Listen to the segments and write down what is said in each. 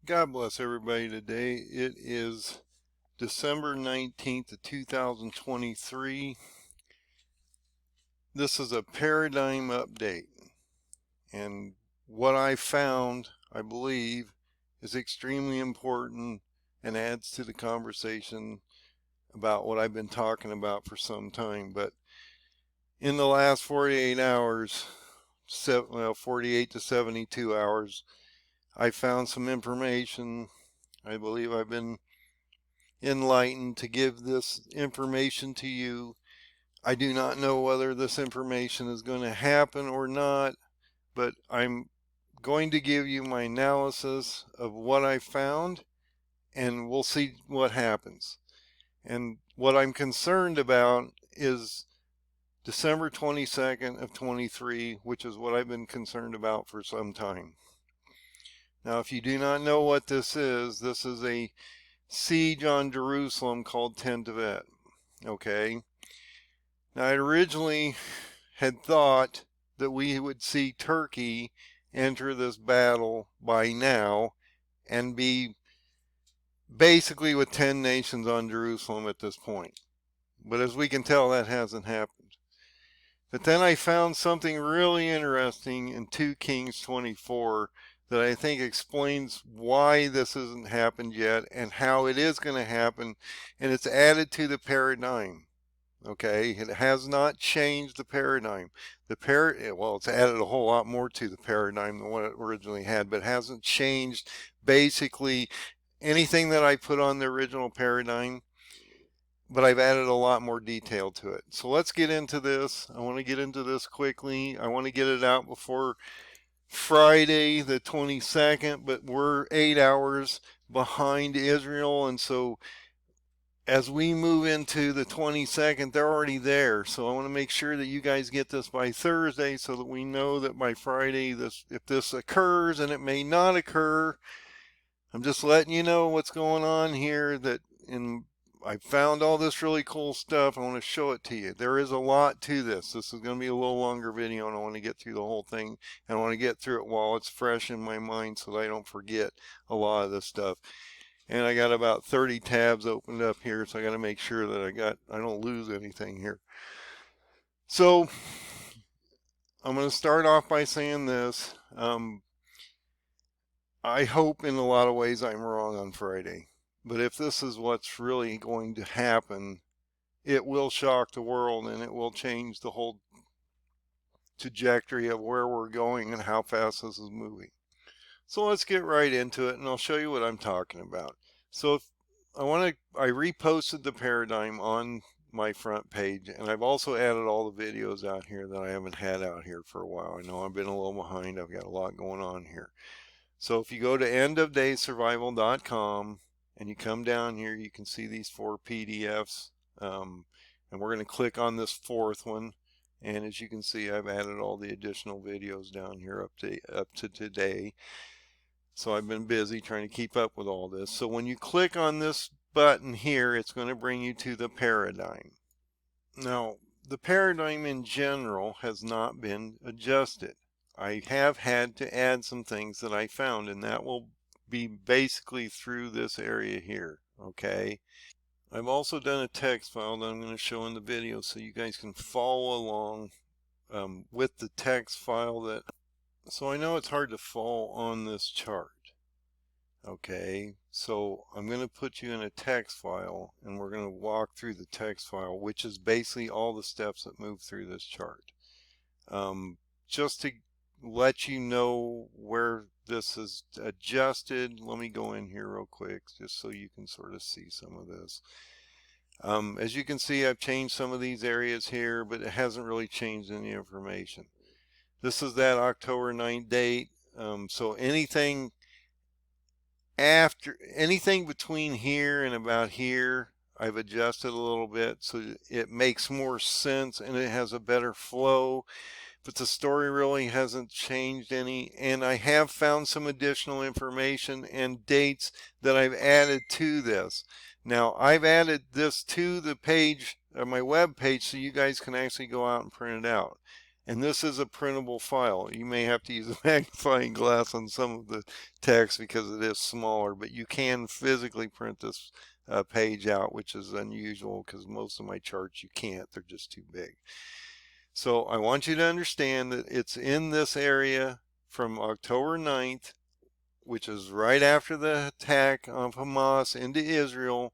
God bless everybody today. It is December 19th of 2023. This is a paradigm update. And what I found, I believe, is extremely important and adds to the conversation about what I've been talking about for some time. But in the last 48 hours, 48 to 72 hours, I found some information. I believe I've been enlightened to give this information to you. I do not know whether this information is going to happen or not, but I'm going to give you my analysis of what I found, and we'll see what happens. And what I'm concerned about is December 22nd of 23, which is what I've been concerned about for some time. Now, if you do not know what this is a siege on Jerusalem called Tenth of Tevet. Okay. Now, I originally had thought that we would see Turkey enter this battle by now and be basically with 10 nations on Jerusalem at this point. But as we can tell, that hasn't happened. But then I found something really interesting in 2 Kings 24 that I think explains why this hasn't happened yet and how it is going to happen, and it's added to the paradigm. Okay, it has not changed the paradigm. Well, it's added a whole lot more to the paradigm than what it originally had, but it hasn't changed basically anything that I put on the original paradigm, but I've added a lot more detail to it. So let's get into this. I want to get into this quickly. I want to get it out before Friday the 22nd, but we're 8 hours behind Israel, and so as we move into the 22nd, they're already there. So I want to make sure that you guys get this by Thursday so that we know that by Friday, if this occurs, and it may not occur. I'm just letting you know what's going on here. I found all this really cool stuff. I want to show it to you. There is a lot to this. This is going to be a little longer video, and I want to get through the whole thing. And I want to get through it while it's fresh in my mind so that I don't forget a lot of this stuff. And I got about 30 tabs opened up here, so I got to make sure that I don't lose anything here. So I'm going to start off by saying this. I hope in a lot of ways I'm wrong on Friday. But if this is what's really going to happen, it will shock the world, and it will change the whole trajectory of where we're going and how fast this is moving. So let's get right into it, and I'll show you what I'm talking about. So I reposted the paradigm on my front page, and I've also added all the videos out here that I haven't had out here for a while. I know I've been a little behind. I've got a lot going on here. So if you go to endofdaysurvival.com and you come down here, you can see these 4 PDFs, and we're going to click on this 4th one. And as you can see, I've added all the additional videos down here up to today. So I've been busy trying to keep up with all this. So when you click on this button here, it's going to bring you to the paradigm. Now, the paradigm in general has not been adjusted. I have had to add some things that I found, and that will be basically through this area here, okay? I've also done a text file that I'm going to show in the video so you guys can follow along with the text file. So I know it's hard to follow on this chart. Okay, so I'm going to put you in a text file, and we're going to walk through the text file, which is basically all the steps that move through this chart. Just to let you know where this is adjusted, let me go in here real quick just so you can sort of see some of this. As you can see, I've changed some of these areas here, but it hasn't really changed any information. This is that October 9th date. So anything between here and about here, I've adjusted a little bit so it makes more sense and it has a better flow, but the story really hasn't changed any. And I have found some additional information and dates that I've added to this. Now, I've added this to the page, my web page, so you guys can actually go out and print it out. And this is a printable file. You may have to use a magnifying glass on some of the text because it is smaller, but you can physically print this page out, which is unusual because most of my charts you can't. They're just too big. So I want you to understand that it's in this area from October 9th, which is right after the attack of Hamas into Israel,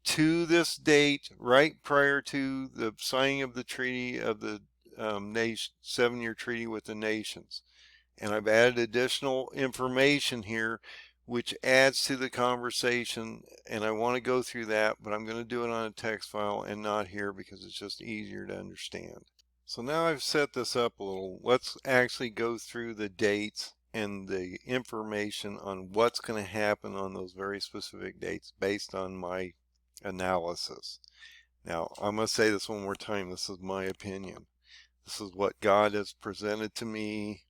to this date, right prior to the signing of the treaty of the 7-year treaty with the nations. And I've added additional information here which adds to the conversation, and I want to go through that, but I'm going to do it on a text file and not here because it's just easier to understand. So now I've set this up a little. Let's actually go through the dates and the information on what's going to happen on those very specific dates based on my analysis. Now, I'm going to say this one more time. This is my opinion. This is what God has presented to me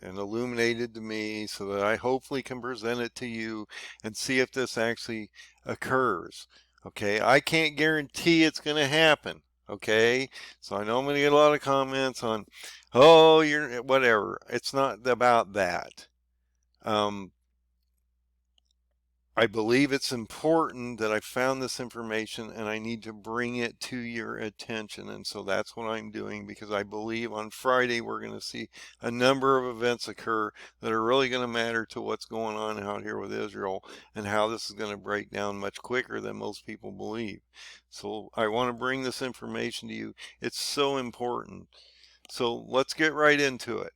and illuminated to me so that I hopefully can present it to you and see if this actually occurs. Okay, I can't guarantee it's going to happen. Okay, so I know I'm going to get a lot of comments on, oh, you're whatever. It's not about that. I believe it's important that I found this information and I need to bring it to your attention. And so that's what I'm doing, because I believe on Friday we're going to see a number of events occur that are really going to matter to what's going on out here with Israel and how this is going to break down much quicker than most people believe. So I want to bring this information to you. It's so important. So let's get right into it.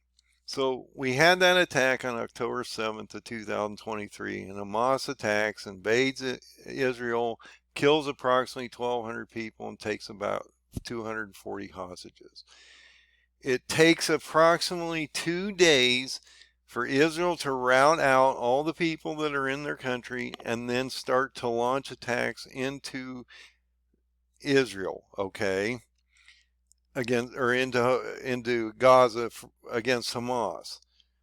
So we had that attack on October 7th of 2023, and Hamas attacks, invades Israel, kills approximately 1,200 people, and takes about 240 hostages. It takes approximately 2 days for Israel to rout out all the people that are in their country and then start to launch attacks into Israel, okay? Into Gaza against Hamas.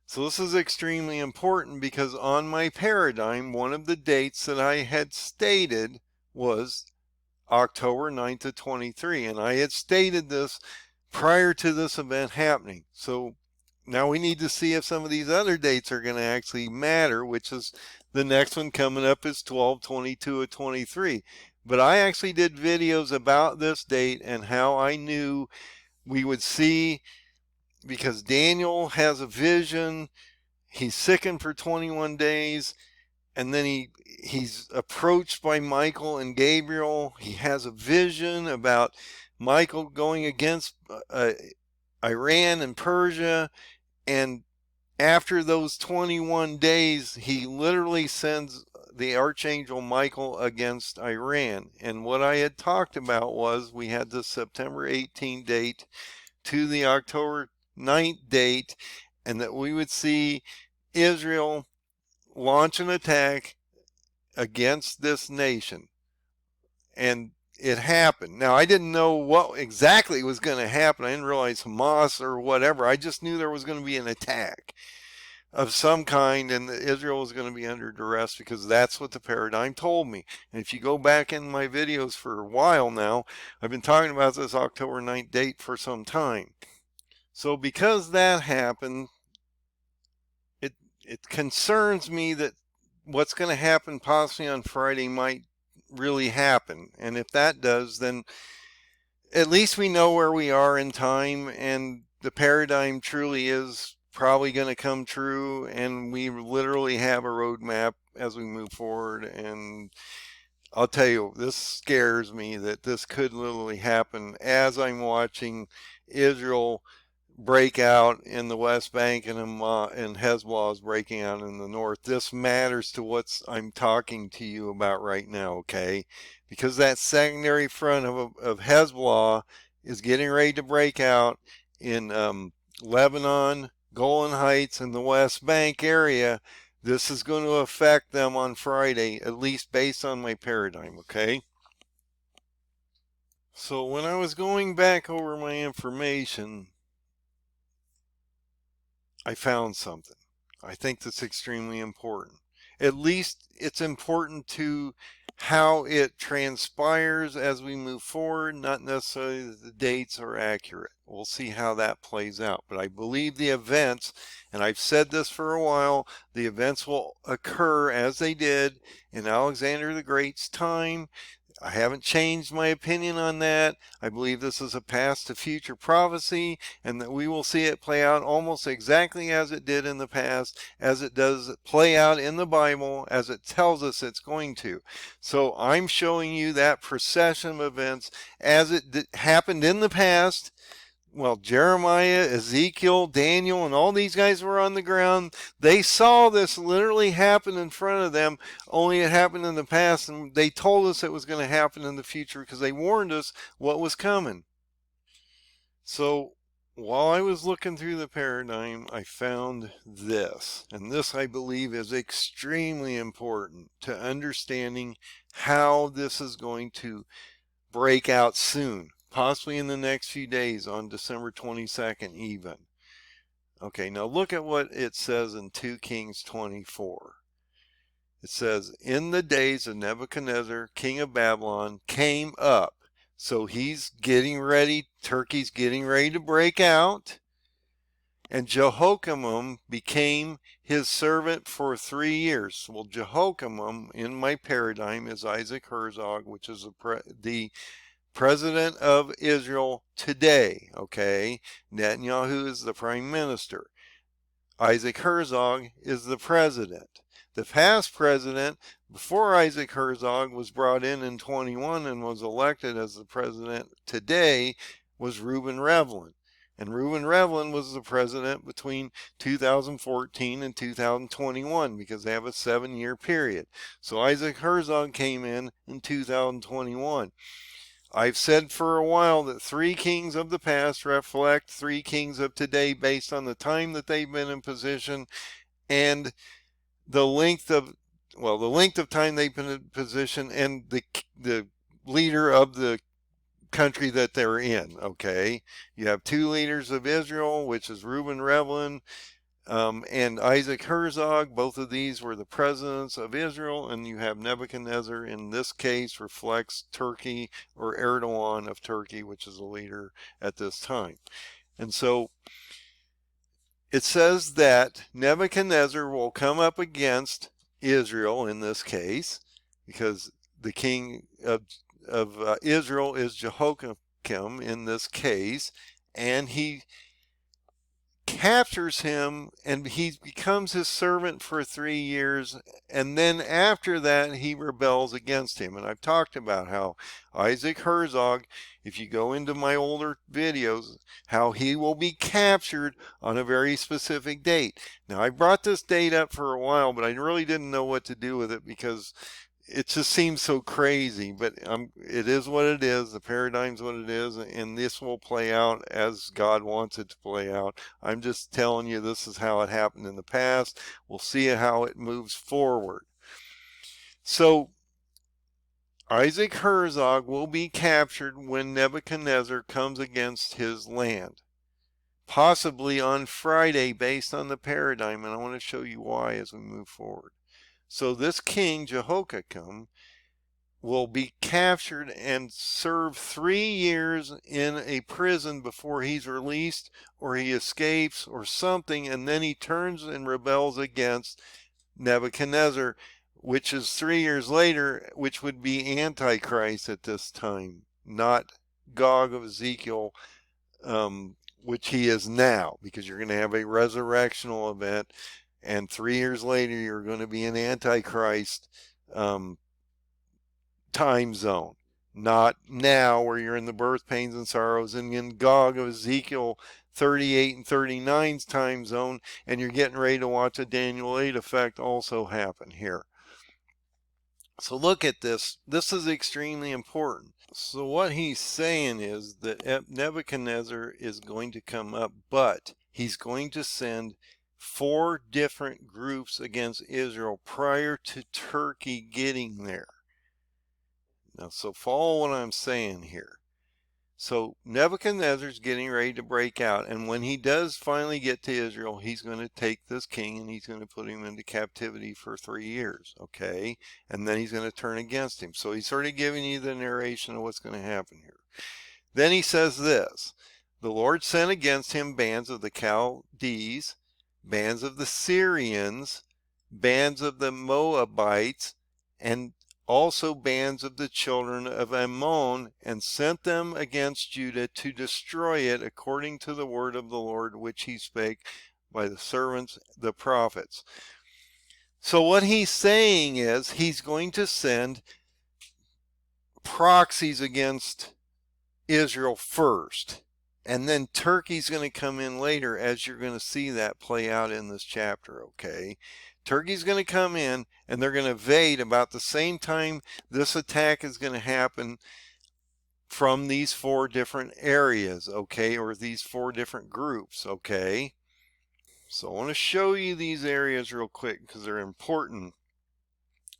So this is extremely important because on my paradigm, one of the dates that I had stated was October 9th of 23, and I had stated this prior to this event happening. So now we need to see if some of these other dates are going to actually matter, which is the next one coming up is 12/22 of 23. But I actually did videos about this date and how I knew we would see, because Daniel has a vision. He's sickened for 21 days, and then he's approached by Michael and Gabriel. He has a vision about Michael going against Iran and Persia, and after those 21 days, he literally sends the Archangel Michael against Iran. And what I had talked about was we had the September 18 date to the October 9th date, and that we would see Israel launch an attack against this nation. And it happened. Now, I didn't know what exactly was going to happen. I didn't realize Hamas or whatever. I just knew there was going to be an attack of some kind, and that Israel was going to be under duress, because that's what the paradigm told me. And if you go back in my videos for a while now, I've been talking about this October 9th date for some time. So because that happened, it concerns me that what's going to happen possibly on Friday might really happen. And if that does, then at least we know where we are in time, and the paradigm truly is probably going to come true, and we literally have a roadmap as we move forward. And I'll tell you, this scares me that this could literally happen as I'm watching Israel break out in the West Bank, and Hezbollah is breaking out in the north. This matters to what I'm talking to you about right now, okay? Because that secondary front of Hezbollah is getting ready to break out in Lebanon, Golan Heights, and the West Bank area. This is going to affect them on Friday, at least based on my paradigm, okay? So when I was going back over my information, I found something. I think that's extremely important. At least it's important to how it transpires as we move forward, not necessarily that the dates are accurate. We'll see how that plays out. But I believe the events, and I've said this for a while, the events will occur as they did in Alexander the Great's time. I haven't changed my opinion on that. I believe this is a past to future prophecy, and that we will see it play out almost exactly as it did in the past, as it does play out in the Bible, as it tells us it's going to. So I'm showing you that procession of events as it happened in the past. Well, Jeremiah, Ezekiel, Daniel, and all these guys were on the ground. They saw this literally happen in front of them, only it happened in the past, and they told us it was going to happen in the future because they warned us what was coming. So while I was looking through the paradigm, I found this, and this I believe is extremely important to understanding how this is going to break out soon. Possibly in the next few days, on December 22nd even. Okay, now look at what it says in 2 Kings 24. It says, in the days of Nebuchadnezzar, king of Babylon, came up. So he's getting ready, Turkey's getting ready to break out. And Jehoiakim became his servant for 3 years. Well, Jehoiakim, in my paradigm, is Isaac Herzog, which is the president of Israel today, okay? Netanyahu is the prime minister. Isaac Herzog is the president. The past president, before Isaac Herzog was brought in 21 and was elected as the president today, was Reuben Rivlin. And Reuben Rivlin was the president between 2014 and 2021 because they have a 7-year period. So Isaac Herzog came in 2021. I've said for a while that 3 kings of the past reflect 3 kings of today based on the time that they've been in position and the length of time they've been in position and the leader of the country that they're in. Okay, you have 2 leaders of Israel, which is Reuben Rivlin and Isaac Herzog. Both of these were the presidents of Israel, and you have Nebuchadnezzar, in this case, reflects Turkey, or Erdogan of Turkey, which is a leader at this time. And so it says that Nebuchadnezzar will come up against Israel in this case, because the king of Israel is Jehoiakim in this case, and he captures him and he becomes his servant for 3 years, and then after that he rebels against him. And I've talked about how Isaac Herzog, if you go into my older videos, how he will be captured on a very specific date. Now I brought this date up for a while, but I really didn't know what to do with it because it just seems so crazy, but it is what it is. The paradigm's what it is, and this will play out as God wants it to play out. I'm just telling you this is how it happened in the past. We'll see how it moves forward. So Isaac Herzog will be captured when Nebuchadnezzar comes against his land, possibly on Friday based on the paradigm, and I want to show you why as we move forward. So this king, Jehoiakim, will be captured and serve 3 years in a prison before he's released, or he escapes or something, and then he turns and rebels against Nebuchadnezzar, which is 3 years later, which would be Antichrist at this time, not Gog of Ezekiel, which he is now, because you're going to have a resurrectional event, and 3 years later you're going to be in Antichrist time zone, not now where you're in the birth pains and sorrows and in Gog of Ezekiel 38 and 39's time zone, and you're getting ready to watch a Daniel 8 effect also happen here. So look at this. This is extremely important. So what he's saying is that Nebuchadnezzar is going to come up, but he's going to send 4 different groups against Israel prior to Turkey getting there. Now, so follow what I'm saying here. So Nebuchadnezzar's getting ready to break out, and when he does finally get to Israel, he's going to take this king and he's going to put him into captivity for 3 years, okay? And then he's going to turn against him. So he's sort of giving you the narration of what's going to happen here. Then he says this: the Lord sent against him bands of the Chaldees, bands of the Syrians, bands of the Moabites, and also bands of the children of Ammon, and sent them against Judah to destroy it, according to the word of the Lord which he spake by the servants the prophets. So what he's saying is he's going to send proxies against Israel first, and then Turkey's going to come in later, as you're going to see that play out in this chapter, okay? Turkey's going to come in, and they're going to invade about the same time this attack is going to happen from these 4 different areas, okay, or these 4 different groups, okay? So I want to show you these areas real quick because they're important,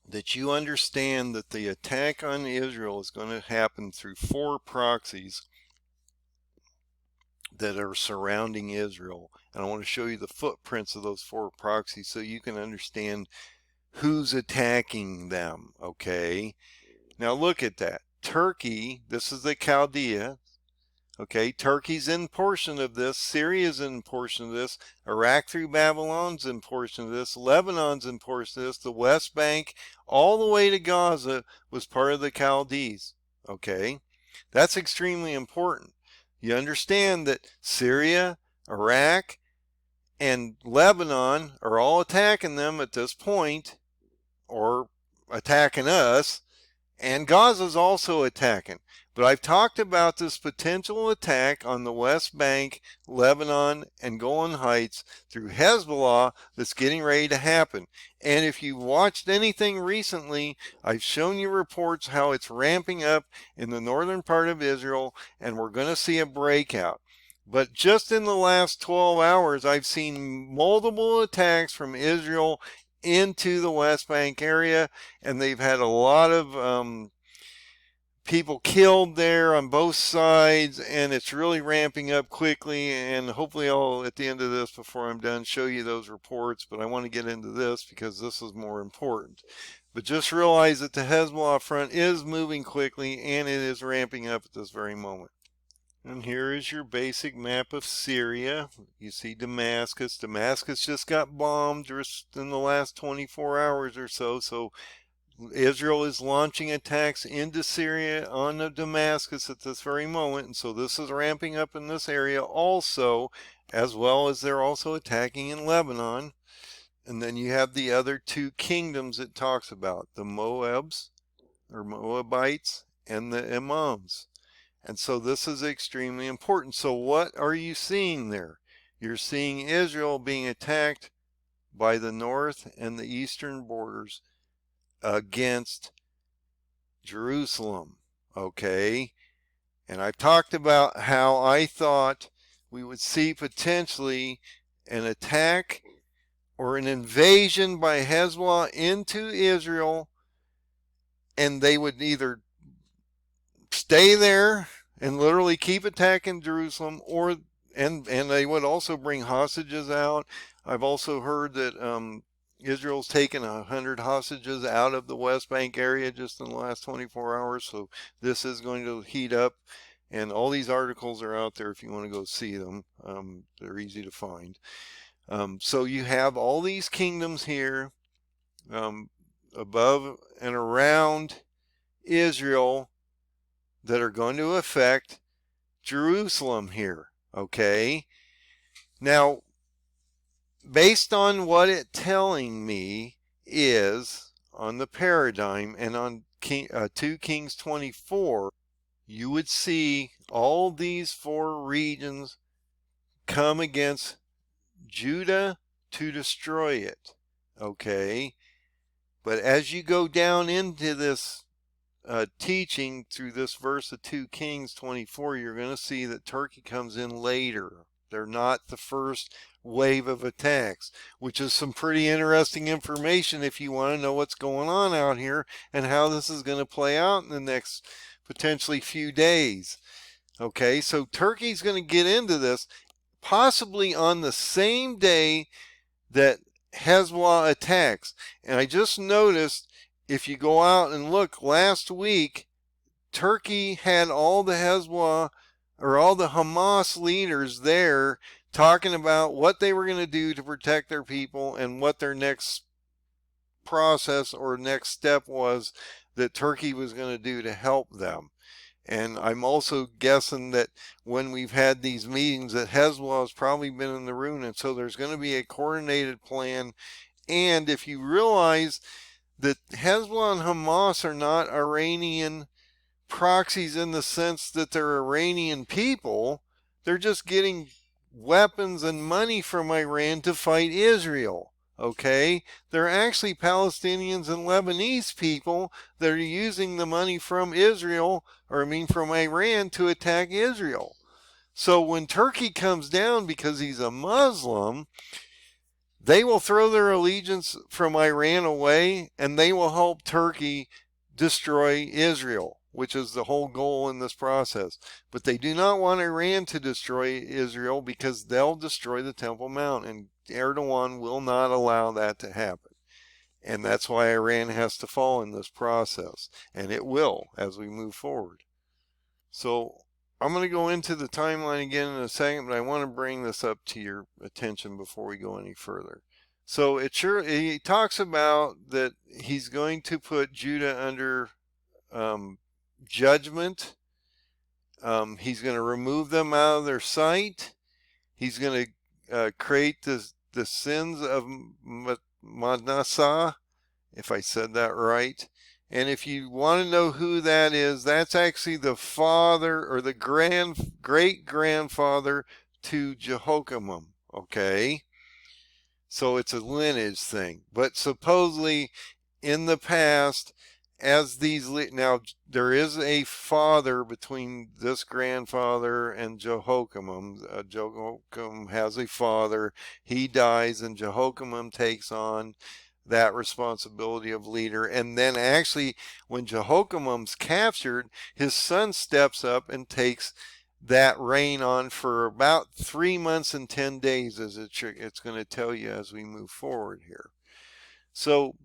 that you understand that the attack on Israel is going to happen through 4 proxies that are surrounding Israel. And I want to show you the footprints of those 4 proxies so you can understand who's attacking them, okay? Now look at that. Turkey, this is the Chaldea, okay? Turkey's in portion of this. Syria's in portion of this. Iraq through Babylon's in portion of this. Lebanon's in portion of this. The West Bank, all the way to Gaza, was part of the Chaldees, okay? That's extremely important. You understand that Syria, Iraq, and Lebanon are all attacking them at this point, or attacking us, and Gaza's also attacking. But I've talked about this potential attack on the West Bank, Lebanon, and Golan Heights through Hezbollah that's getting ready to happen. And if you've watched anything recently, I've shown you reports how it's ramping up in the northern part of Israel, and we're going to see a breakout. But just in the last 12 hours, I've seen multiple attacks from Israel into the West Bank area, and they've had a lot of people killed there on both sides, and it's really ramping up quickly. And hopefully I'll, at the end of this, before I'm done, show you those reports. But I want to get into this because this is more important. But just realize that the Hezbollah front is moving quickly, and it is ramping up at this very moment. And here is your basic map of Syria. You see Damascus. Damascus just got bombed just in the last 24 hours or so. So Israel is launching attacks into Syria on Damascus at this very moment. And so this is ramping up in this area also, as well as they're also attacking in Lebanon. And then you have the other 2 kingdoms it talks about, the Moabs, or Moabites, and the Ammons. And so this is extremely important. So what are you seeing there? You're seeing Israel being attacked by the north and the eastern borders against Jerusalem, okay? And I've talked about how I thought we would see potentially an attack or an invasion by Hezbollah into Israel, and they would either stay there and literally keep attacking Jerusalem, or and they would also bring hostages out. I've also heard that Israel's taken 100 hostages out of the West Bank area just in the last 24 hours. So this is going to heat up, and all these articles are out there if you want to go see them. They're easy to find. So you have all these kingdoms here above and around Israel that are going to affect Jerusalem here, okay? Now, based on what it's telling me is on the paradigm and on 2 Kings 24, you would see all these 4 regions come against Judah to destroy it, okay? But as you go down into this teaching through this verse of 2 Kings 24, you're going to see that Turkey comes in later. They're not the first wave of attacks, which is some pretty interesting information if you want to know what's going on out here and how this is going to play out in the next potentially few days. Okay, so Turkey's going to get into this possibly on the same day that Hezbollah attacks. And I just noticed, if you go out and look, last week, Turkey had all the Hezbollah or all the Hamas leaders there talking about what they were going to do to protect their people and what their next process or next step was that Turkey was going to do to help them. And I'm also guessing that when we've had these meetings that Hezbollah has probably been in the room, and so there's going to be a coordinated plan. And if you realize that Hezbollah and Hamas are not Iranian proxies in the sense that they're Iranian people, they're just getting weapons and money from Iran to fight Israel. Okay, they're actually Palestinians and Lebanese people that are using the money from Israel, or I mean from Iran, to attack Israel. So when Turkey comes down because he's a Muslim, they will throw their allegiance from Iran away and they will help Turkey destroy Israel, which is the whole goal in this process. But they do not want Iran to destroy Israel because they'll destroy the Temple Mount, and Erdogan will not allow that to happen. And that's why Iran has to fall in this process, and it will as we move forward. So I'm going to go into the timeline again in a second, but I want to bring this up to your attention before we go any further. So he talks about that he's going to put Judah under judgment. He's going to remove them out of their sight. He's going to create the sins of Manasseh, if I said that right. And if you want to know who that is, that's actually the father or the great-grandfather to Jehoiakim, okay? So it's a lineage thing. But supposedly in the past, as these, now there is a father between this grandfather and Jehoiakim. Jehoiakim has a father. He dies and Jehoiakim takes on that responsibility of leader. And then actually when Jehoiakim's captured, his son steps up and takes that reign on for about 3 months and 10 days, as it's going to tell you as we move forward here. So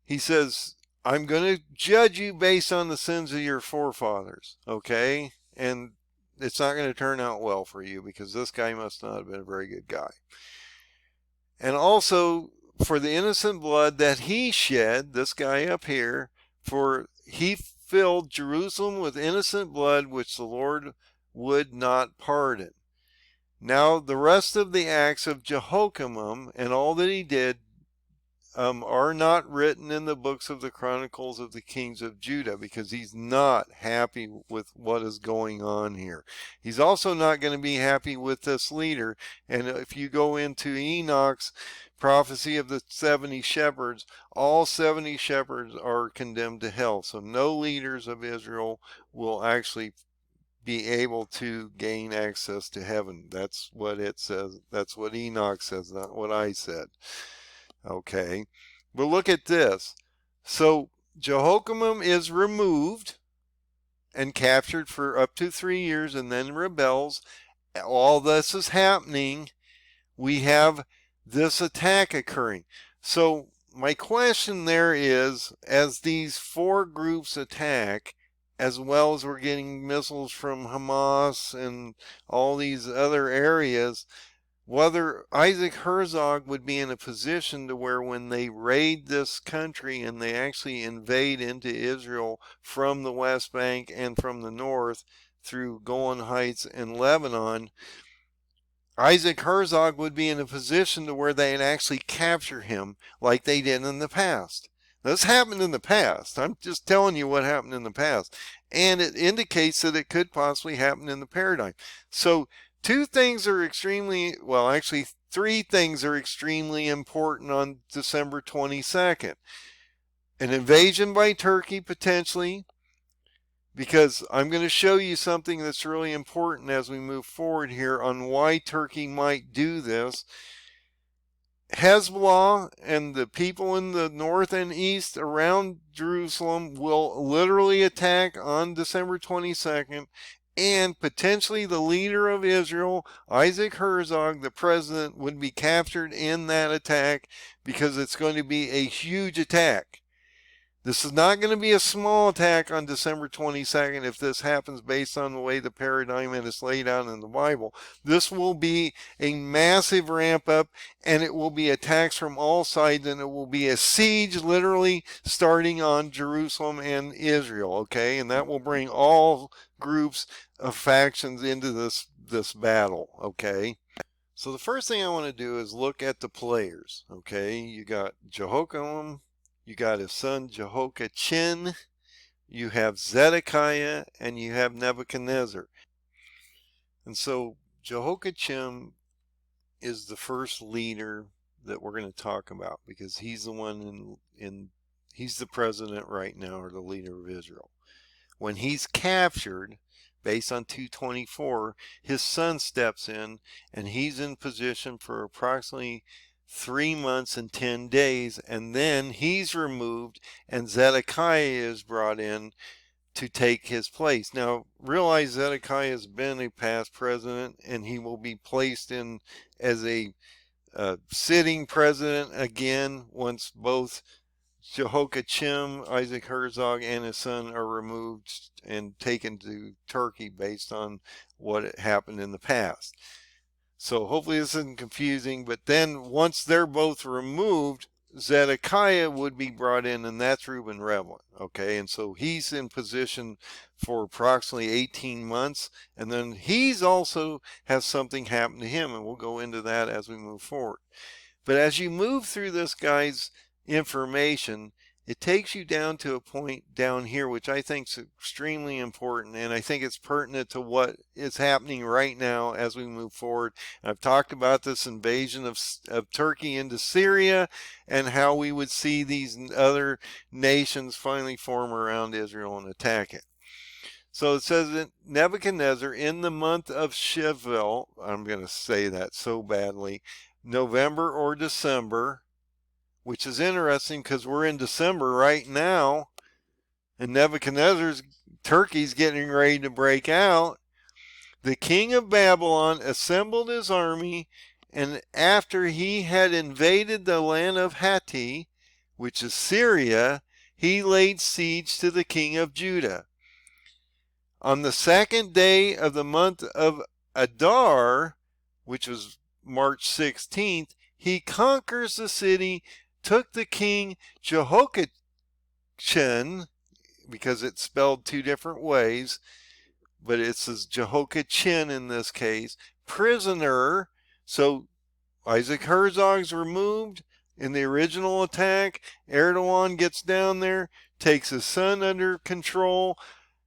he says, I'm going to judge you based on the sins of your forefathers, okay? And it's not going to turn out well for you because this guy must not have been a very good guy. And also for the innocent blood that he shed, this guy up here, for he filled Jerusalem with innocent blood which the Lord would not pardon. Now the rest of the acts of Jehoiakim and all that he did are not written in the books of the Chronicles of the Kings of Judah, because he's not happy with what is going on here. He's also not going to be happy with this leader. And if you go into Enoch's prophecy of the 70 shepherds, all 70 shepherds are condemned to hell. So no leaders of Israel will actually be able to gain access to heaven. That's what it says. That's what Enoch says, not what I said. Okay, but look at this. So Jehoiakim is removed and captured for up to 3 years and then rebels. All this is happening. We have this attack occurring. So my question there is, as these 4 groups attack, as well as we're getting missiles from Hamas and all these other areas, whether Isaac Herzog would be in a position to where when they raid this country and they actually invade into Israel from the West Bank and from the north through Golan Heights and Lebanon, Isaac Herzog would be in a position to where they'd actually capture him like they did in the past. This happened in the past. I'm just telling you what happened in the past. And it indicates that it could possibly happen in the paradigm. So 2 things are extremely, well, actually 3 things are extremely important on December 22nd. An invasion by Turkey, potentially, because I'm going to show you something that's really important as we move forward here on why Turkey might do this. Hezbollah and the people in the north and east around Jerusalem will literally attack on December 22nd, and potentially the leader of Israel, Isaac Herzog, the president, would be captured in that attack because it's going to be a huge attack. This is not going to be a small attack on December 22nd if this happens based on the way the paradigm is laid out in the Bible. This will be a massive ramp up, and it will be attacks from all sides, and it will be a siege literally starting on Jerusalem and Israel, okay? And that will bring all groups of factions into this battle, okay? So the first thing I want to do is look at the players, okay? You got Jehoiakim, you got his son Jehoiachin, you have Zedekiah, and you have Nebuchadnezzar. And so Jehoiachin is the first leader that we're going to talk about because he's the one he's the president right now, or the leader of Israel. When he's captured, based on 224, his son steps in, and he's in position for approximately 3 months and 10 days, and then he's removed, and Zedekiah is brought in to take his place. Now, realize Zedekiah has been a past president, and he will be placed in as a sitting president again once both Jehoiachin, Isaac Herzog, and his son are removed and taken to Turkey based on what happened in the past. So hopefully this isn't confusing, but then once they're both removed, Zedekiah would be brought in, and that's Reuben Revlin, okay? And so he's in position for approximately 18 months, and then he's also has something happen to him, and we'll go into that as we move forward. But as you move through this guy's information, it takes you down to a point down here, which I think is extremely important, and I think it's pertinent to what is happening right now as we move forward. I've talked about this invasion of Turkey into Syria and how we would see these other nations finally form around Israel and attack it. So it says that Nebuchadnezzar, in the month of Shevel, I'm going to say that so badly, November or December, which is interesting because we're in December right now, and Turkey's getting ready to break out. The king of Babylon assembled his army, and after he had invaded the land of Hatti, which is Syria, he laid siege to the king of Judah. On the 2nd day of the month of Adar, which was March 16th, he conquers the city, took the king Jehoiachin, because it's spelled two different ways, but it says Jehoiachin in this case, prisoner. So Isaac Herzog's removed in the original attack. Erdogan gets down there, takes his son under control,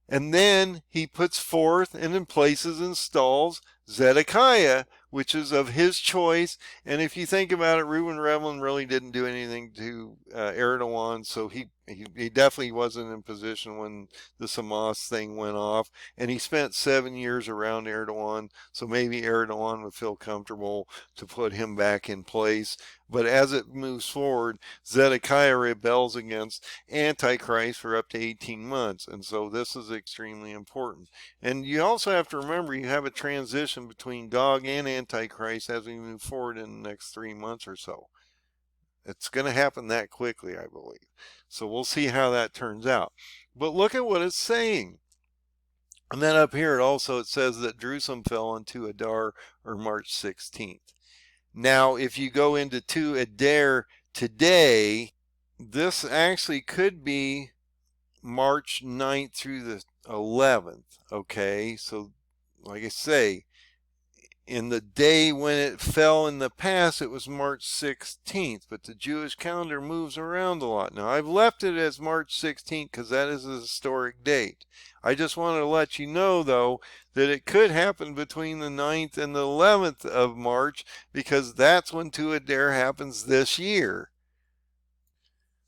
and then he puts forth and in places installs Zedekiah, which is of his choice. And if you think about it, Reuben Revlin really didn't do anything to Erdogan, so he definitely wasn't in position when the Hamas thing went off. And he spent 7 years around Erdogan, so maybe Erdogan would feel comfortable to put him back in place. But as it moves forward, Zedekiah rebels against Antichrist for up to 18 months. And so this is extremely important. And you also have to remember you have a transition between Gog and Antichrist as we move forward in the next 3 months or so. It's going to happen that quickly, I believe. So we'll see how that turns out. But look at what it's saying. And then up here it says that Jerusalem fell into Adar, or March 16th. Now, if you go into 2 Adar today, this actually could be March 9th through the 11th. Okay, so like I say, in the day when it fell in the past, it was March 16th, but the Jewish calendar moves around a lot. Now, I've left it as March 16th because that is a historic date. I just wanted to let you know, though, that it could happen between the 9th and the 11th of March because that's when 2 Adar happens this year.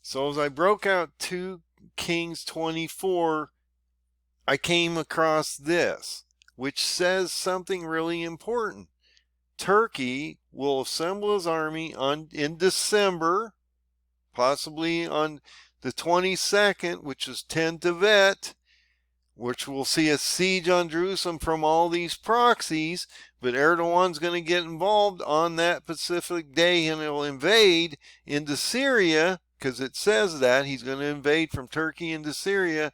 So as I broke out 2 Kings 24, I came across this, which says something really important. Turkey will assemble his army in December, possibly on the 22nd, which is Tenth of Tevet, which will see a siege on Jerusalem from all these proxies, but Erdogan's going to get involved on that specific day, and he'll invade into Syria, because it says that he's going to invade from Turkey into Syria,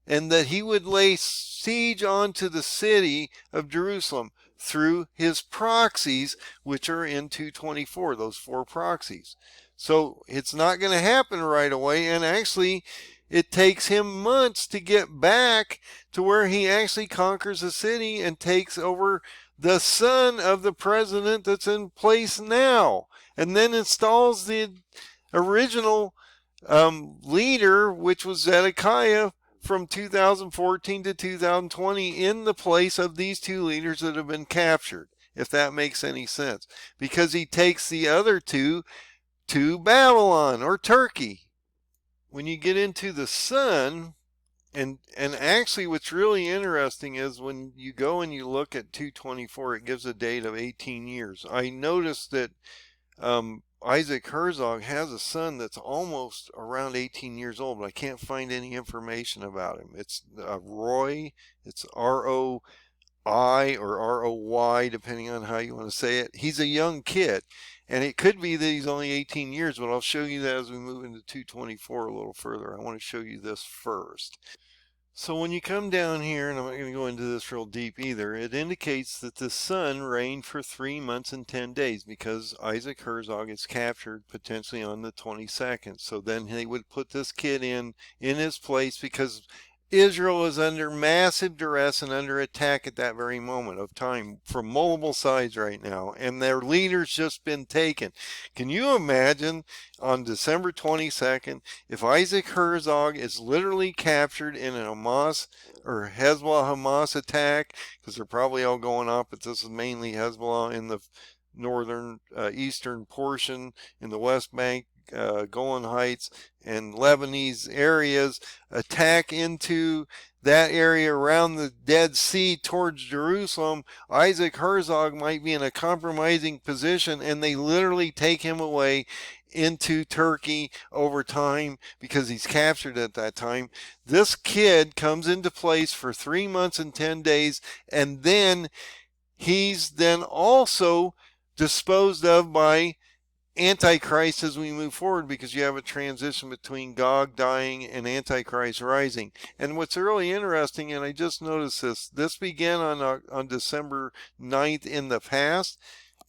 and that he would lay siege onto the city of Jerusalem through his proxies, which are in 224, those 4 proxies. So it's not going to happen right away, and actually it takes him months to get back to where he actually conquers the city and takes over the son of the president that's in place now, and then installs the original leader, which was Zedekiah, from 2014 to 2020, in the place of these 2 leaders that have been captured, if that makes any sense, because he takes the other 2 to Babylon or Turkey. When you get into the son, and actually what's really interesting is when you go and you look at 224, it gives a date of 18 years. I noticed that Isaac Herzog has a son that's almost around 18 years old, but I can't find any information about him. It's Roy. It's R-O-I or R-O-Y, depending on how you want to say it. He's a young kid, and it could be that he's only 18 years, but I'll show you that as we move into 224 a little further. I want to show you this first. So when you come down here, and I'm not going to go into this real deep either, it indicates that the son reigned for 3 months and 10 days because Isaac Herzog is captured potentially on the 22nd. So then they would put this kid in his place because Israel is under massive duress and under attack at that very moment of time from multiple sides right now, and their leader's just been taken. Can you imagine on December 22nd if Isaac Herzog is literally captured in a Hamas or Hezbollah-Hamas attack, because they're probably all going off, but this is mainly Hezbollah in the northern eastern portion in the West Bank, Golan Heights and Lebanese areas, attack into that area around the Dead Sea towards Jerusalem. Isaac Herzog might be in a compromising position, and they literally take him away into Turkey over time because he's captured at that time. This kid comes into place for 3 months and 10 days, and then he's then also disposed of by Antichrist as we move forward, because you have a transition between Gog dying and Antichrist rising. And what's really interesting, and I just noticed this began on December 9th in the past,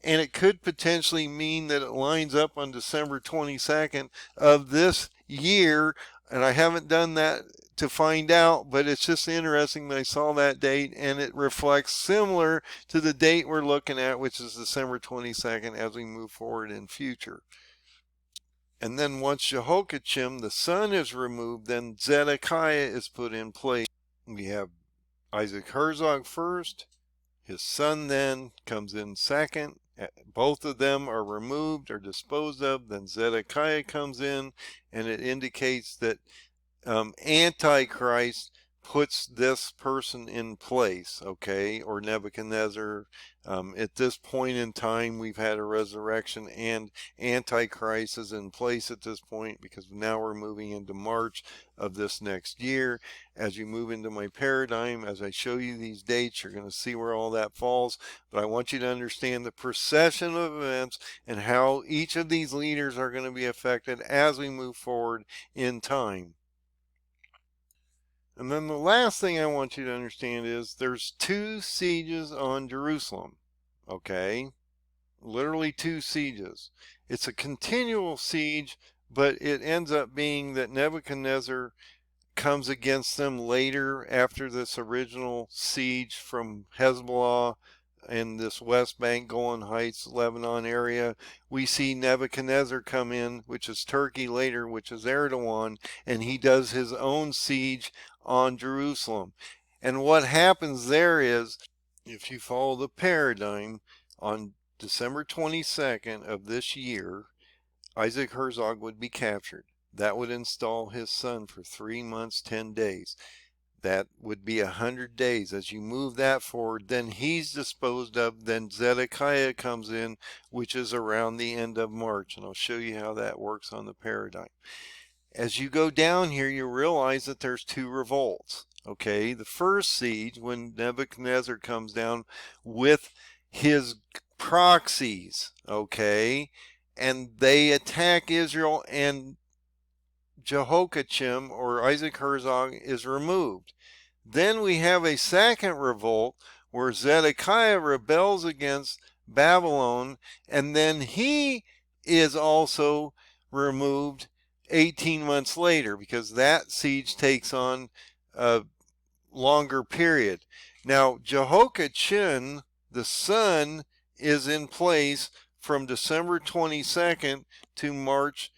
and it could potentially mean that it lines up on December 22nd of this year, and I haven't done that to find out, but it's just interesting that I saw that date, and it reflects similar to the date we're looking at, which is December 22nd, as we move forward in future. And then once Jehoiakim, the son, is removed, then Zedekiah is put in place. We have Isaac Herzog first, his son then comes in second. Both of them are removed or disposed of, then Zedekiah comes in, and it indicates that Antichrist puts this person in place, okay, or Nebuchadnezzar. At this point in time, we've had a resurrection, and Antichrist is in place at this point, because now we're moving into March of this next year. As you move into my paradigm, as I show you these dates, you're going to see where all that falls, but I want you to understand the procession of events and how each of these leaders are going to be affected as we move forward in time. And then the last thing I want you to understand is there's 2 sieges on Jerusalem, okay? Literally 2 sieges. It's a continual siege, but it ends up being that Nebuchadnezzar comes against them later after this original siege from Hezbollah in this West Bank, Golan Heights, Lebanon area. We see Nebuchadnezzar come in, which is Turkey later, which is Erdogan, and he does his own siege on Jerusalem. And what happens there is, if you follow the paradigm, on December 22nd of this year, Isaac Herzog would be captured. That would install his son for 3 months, 10 days. That would be 100 days. As you move that forward, then he's disposed of. Then Zedekiah comes in, which is around the end of March. And I'll show you how that works on the paradigm. as you go down here, you realize that there's two revolts. Okay, the first siege, when Nebuchadnezzar comes down with his proxies, okay, and they attack Israel, and Jehoiakim, or Isaac Herzog, is removed. Then we have a second revolt where Zedekiah rebels against Babylon, and then he is also removed 18 months later, because that siege takes on a longer period. Now, Jehoiakim, the son, is in place from December 22nd to March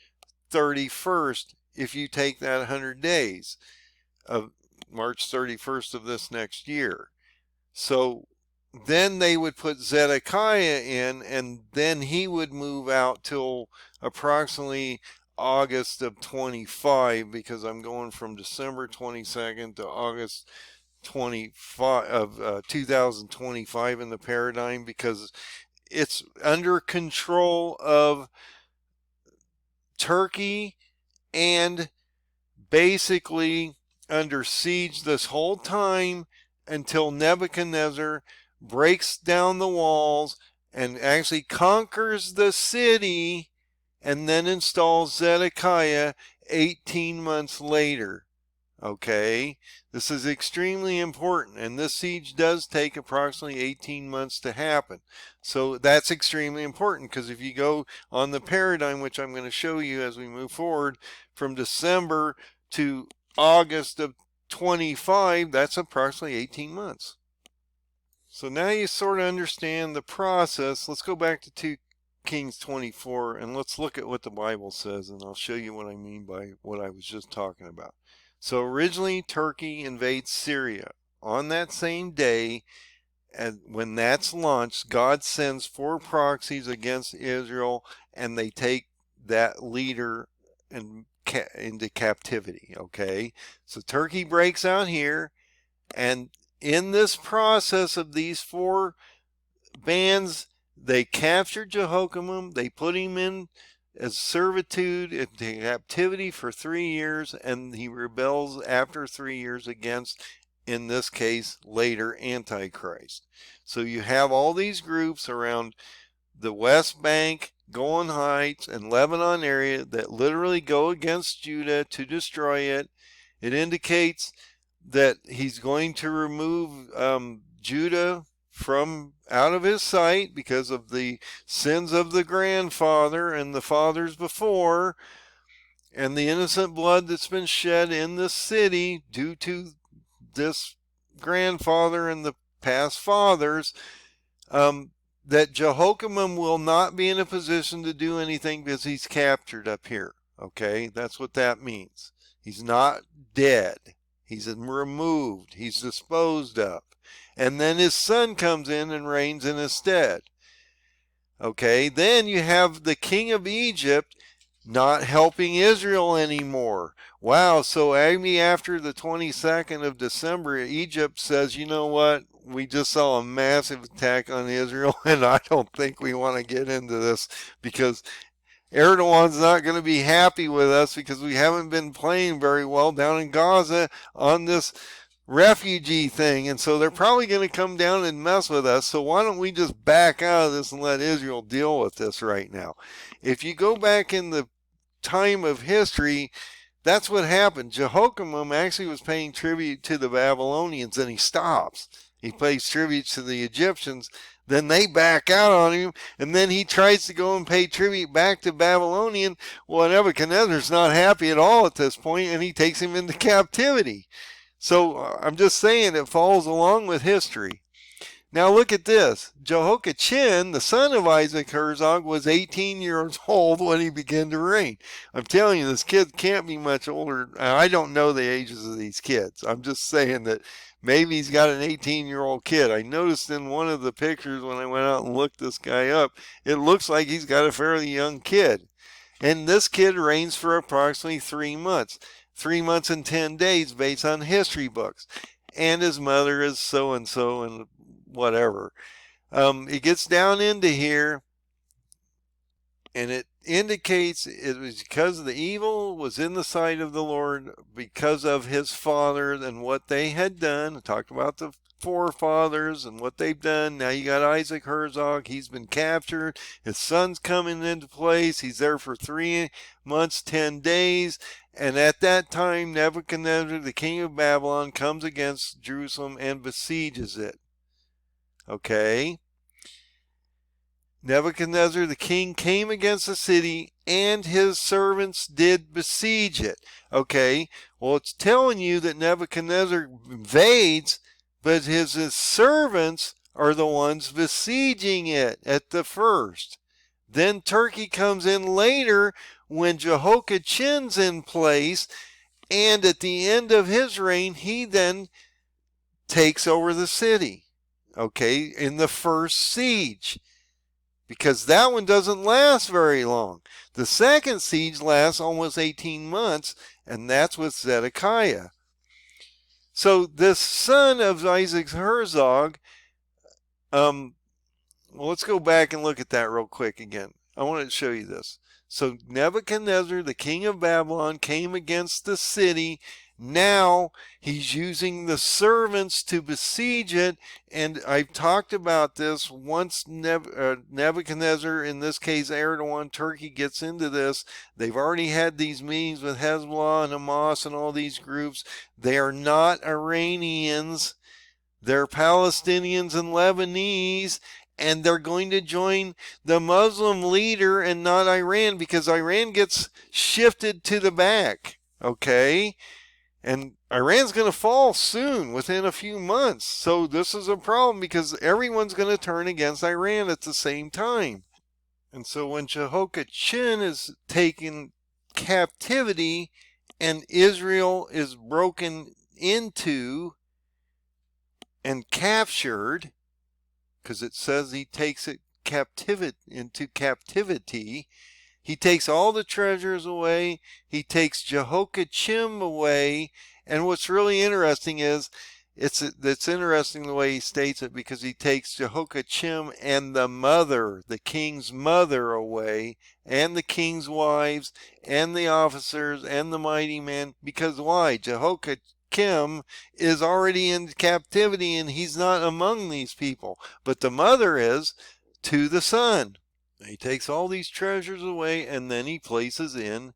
31st, if you take that 100 days of March 31st of this next year. So then they would put Zedekiah in, and then he would move out till approximately August of 25, because I'm going from December 22nd to August 25 of 2025 in the paradigm, because it's under control of Turkey and basically under siege this whole time until Nebuchadnezzar breaks down the walls and actually conquers the city, and then installs Zedekiah 18 months later. Okay, this is extremely important, and this siege does take approximately 18 months to happen. So that's extremely important, because if you go on the paradigm, which I'm going to show you as we move forward, from December to August of 25, that's approximately 18 months. So now you sort of understand the process. Let's go back to 2 Kings 24, and let's look at what the Bible says, and I'll show you what I mean by what I was just talking about. So originally, Turkey invades Syria. On that same day, and when that's launched, God sends 4 proxies against Israel, and they take that leader into captivity. Okay, so Turkey breaks out here, and in this process of these 4 bands, they captured Jehoiakim, they put him in as servitude, into captivity for 3 years, and he rebels after 3 years against, in this case, later Antichrist. So you have all these groups around the West Bank, Golan Heights, and Lebanon area that literally go against Judah to destroy it. It indicates that he's going to remove Judah from out of his sight because of the sins of the grandfather and the fathers before, and the innocent blood that's been shed in the city due to this grandfather and the past fathers, that Jehoiakim will not be in a position to do anything because he's captured up here. Okay, that's what that means. He's not dead. He's removed. He's disposed of. And then his son comes in and reigns in his stead. Okay, then you have the king of Egypt not helping Israel anymore. Wow, so maybe after the 22nd of December, Egypt says, you know what, we just saw a massive attack on Israel, and I don't think we want to get into this, because Erdogan's not going to be happy with us because we haven't been playing very well down in Gaza on this refugee thing, and so they're probably going to come down and mess with us. So why don't we just back out of this and let Israel deal with this right now? If you go back in the time of history, that's what happened. Jehoiakim actually was paying tribute to the Babylonians, and he stops. He pays tribute to the Egyptians. Then they back out on him, and then he tries to go and pay tribute back to Babylonian. Well, Nebuchadnezzar's not happy at all at this point, and he takes him into captivity. So I'm just saying it falls along with history. Now look at this. Jehoiakim, the son of Isaac Herzog, was 18 years old when he began to reign. I'm telling you, this kid can't be much older. I don't know the ages of these kids. I'm just saying that maybe he's got an 18-year-old kid. I noticed in one of the pictures when I went out and looked this guy up, it looks like he's got a fairly young kid. And this kid reigns for approximately 3 months. 3 months and 10 days based on history books. And his mother is so-and-so and whatever. It gets down into here. And it indicates it was because the evil was in the sight of the Lord because of his fathers and what they had done. I talked about the forefathers and what they've done. Now you got Isaac Herzog. He's been captured. His son's coming into place. He's there for 3 months, 10 days. And at that time, Nebuchadnezzar, the king of Babylon, comes against Jerusalem and besieges it. Okay? Nebuchadnezzar the king came against the city, and his servants did besiege it. Okay, well, it's telling you that Nebuchadnezzar invades, but his servants are the ones besieging it at the first. Then Turkey comes in later when Jehoiachin's in place, and at the end of his reign, he then takes over the city. Okay, in the first siege, because that one doesn't last very long. The second siege lasts almost 18 months, and that's with Zedekiah. So this son of Isaac Herzog, well, let's go back and look at that real quick again. I want to show you this. So Nebuchadnezzar, the king of Babylon, came against the city. Now he's using the servants to besiege it. And I've talked about this once Nebuchadnezzar, in this case Erdogan, Turkey, gets into this. They've already had these meetings with Hezbollah and Hamas and all these groups. They are not Iranians. They're Palestinians and Lebanese, and they're going to join the Muslim leader and not Iran, because Iran gets shifted to the back, okay? And Iran's going to fall soon, within a few months. So this is a problem because everyone's going to turn against Iran at the same time. And so when Jehoiachin is taken captivity and Israel is broken into and captured, because it says he takes it into captivity. He takes all the treasures away. He takes Jehoiachin away. And what's really interesting is, it's interesting the way he states it, because he takes Jehoiachin and the king's mother away, and the king's wives, and the officers, and the mighty men. Because why? Jehoiakim is already in captivity, and he's not among these people. But the mother is to the son. He takes all these treasures away, and then he places in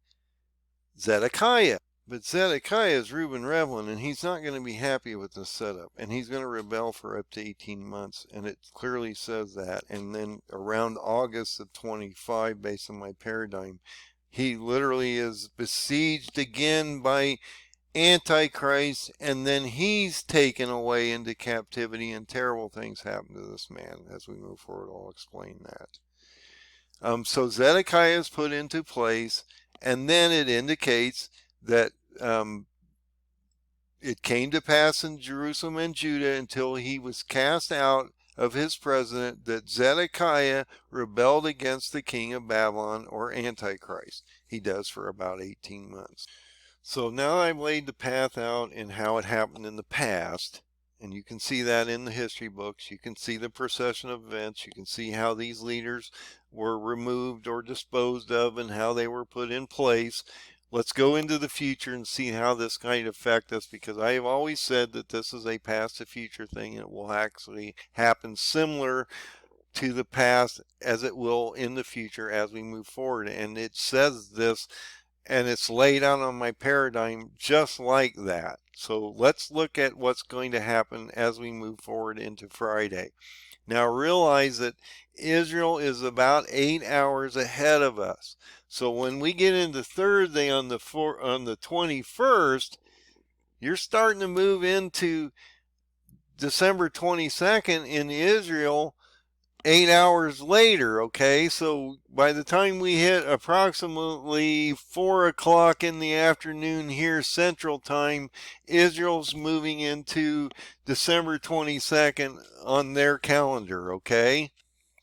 Zedekiah. But Zedekiah is Reuben Revlin, and he's not going to be happy with this setup. And he's going to rebel for up to 18 months, and it clearly says that. And then around August of 25, based on my paradigm, he literally is besieged again by Antichrist, and then he's taken away into captivity, and terrible things happen to this man. As we move forward, I'll explain that. So Zedekiah is put into place, and then it indicates that it came to pass in Jerusalem and Judah, until he was cast out of his president, that Zedekiah rebelled against the king of Babylon, or Antichrist. He does for about 18 months. So now I've laid the path out in how it happened in the past, and you can see that in the history books. You can see the procession of events. You can see how these leaders were removed or disposed of, and how they were put in place. Let's go into the future and see how this might affect us, because I have always said that this is a past to future thing, and it will actually happen similar to the past as it will in the future as we move forward. And it says this, and it's laid out on my paradigm just like that. So let's look at what's going to happen as we move forward into Friday. Now realize that Israel is about 8 hours ahead of us. So when we get into Thursday on the 21st, you're starting to move into December 22nd in Israel, 8 hours later, okay? So by the time we hit approximately 4 o'clock in the afternoon here Central Time, Israel's moving into December 22nd on their calendar, okay?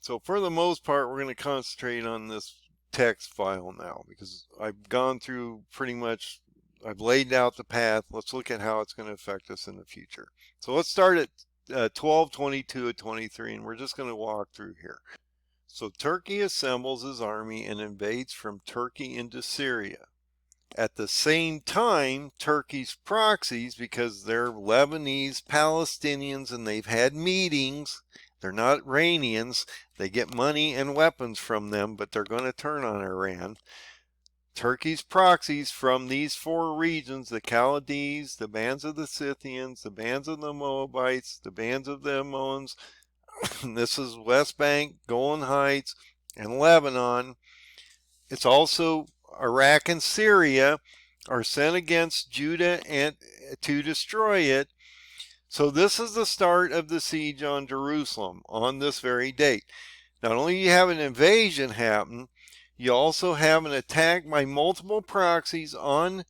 So for the most part, we're going to concentrate on this text file now, because I've gone through pretty much, I've laid out the path. Let's look at how it's going to affect us in the future. So let's start at 12, 22, and 23, and we're just going to walk through here. So Turkey assembles his army and invades from Turkey into Syria. At the same time, Turkey's proxies, because they're Lebanese Palestinians and they've had meetings, they're not Iranians, they get money and weapons from them, but they're going to turn on Iran. Turkey's proxies from these four regions, the Chaldees, the bands of the Scythians, the bands of the Moabites, the bands of the Ammons, this is West Bank, Golan Heights, and Lebanon. It's also Iraq and Syria are sent against Judah and to destroy it. So this is the start of the siege on Jerusalem on this very date. Not only do you have an invasion happen, you also have an attack by multiple proxies on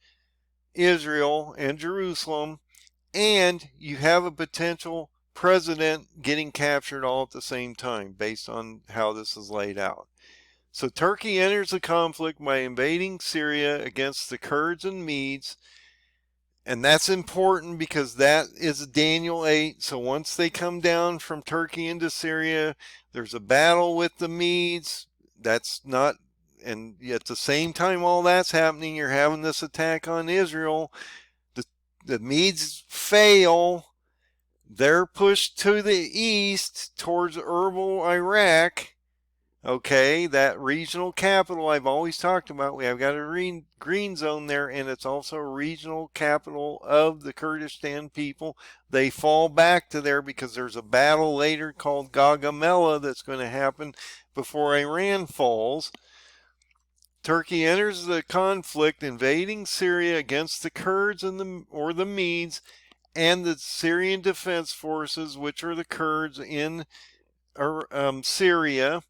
Israel and Jerusalem, and you have a potential president getting captured all at the same time based on how this is laid out. So Turkey enters the conflict by invading Syria against the Kurds and Medes, and that's important because that is Daniel 8. So once they come down from Turkey into Syria, there's a battle with the Medes. That's not, and at the same time all that's happening, you're having this attack on Israel. The Medes fail. They're pushed to the east towards Erbil, Iraq. Okay, that regional capital I've always talked about. We have got a green zone there, and it's also a regional capital of the Kurdistan people. They fall back to there because there's a battle later called Gaugamela that's going to happen before Iran falls. Turkey enters the conflict invading Syria against the Kurds and the Medes and the Syrian Defense Forces, which are the Kurds in Syria.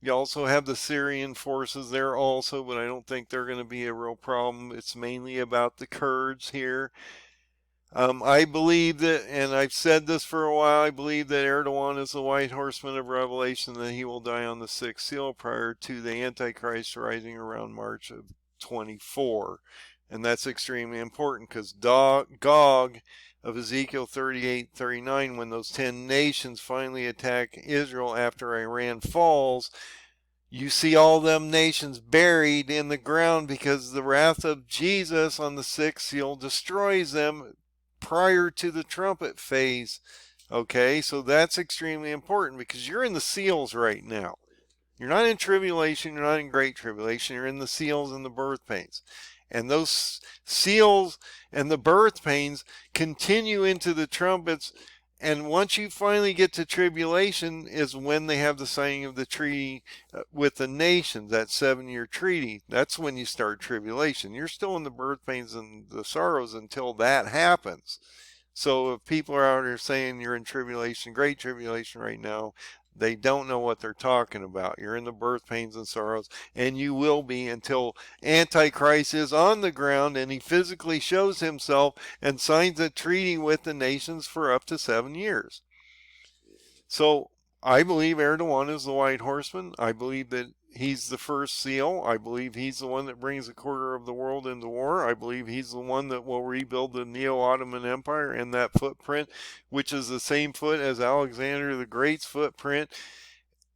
You also have the Syrian forces there also, but I don't think they're going to be a real problem. It's mainly about the Kurds here. I believe that, and I've said this for a while, I believe that Erdogan is the white horseman of Revelation, that he will die on the sixth seal prior to the Antichrist rising around March of 24. And that's extremely important because Gog of Ezekiel 38-39, when those 10 nations finally attack Israel after Iran falls, you see all them nations buried in the ground because the wrath of Jesus on the sixth seal destroys them prior to the trumpet phase. Okay, so that's extremely important because you're in the seals right now. You're not in tribulation, you're not in great tribulation, you're in the seals and the birth pains. And those seals and the birth pains continue into the trumpets. And once you finally get to tribulation is when they have the signing of the treaty with the nations, that 7-year treaty. That's when you start tribulation. You're still in the birth pains and the sorrows until that happens. So if people are out there saying you're in tribulation, great tribulation right now, they don't know what they're talking about. You're in the birth pains and sorrows, and you will be until Antichrist is on the ground and he physically shows himself and signs a treaty with the nations for up to 7 years. So I believe Erdogan is the white horseman. I believe that he's the first seal. I believe he's the one that brings a quarter of the world into war. I believe he's the one that will rebuild the Neo-Ottoman Empire and that footprint, which is the same foot as Alexander the Great's footprint,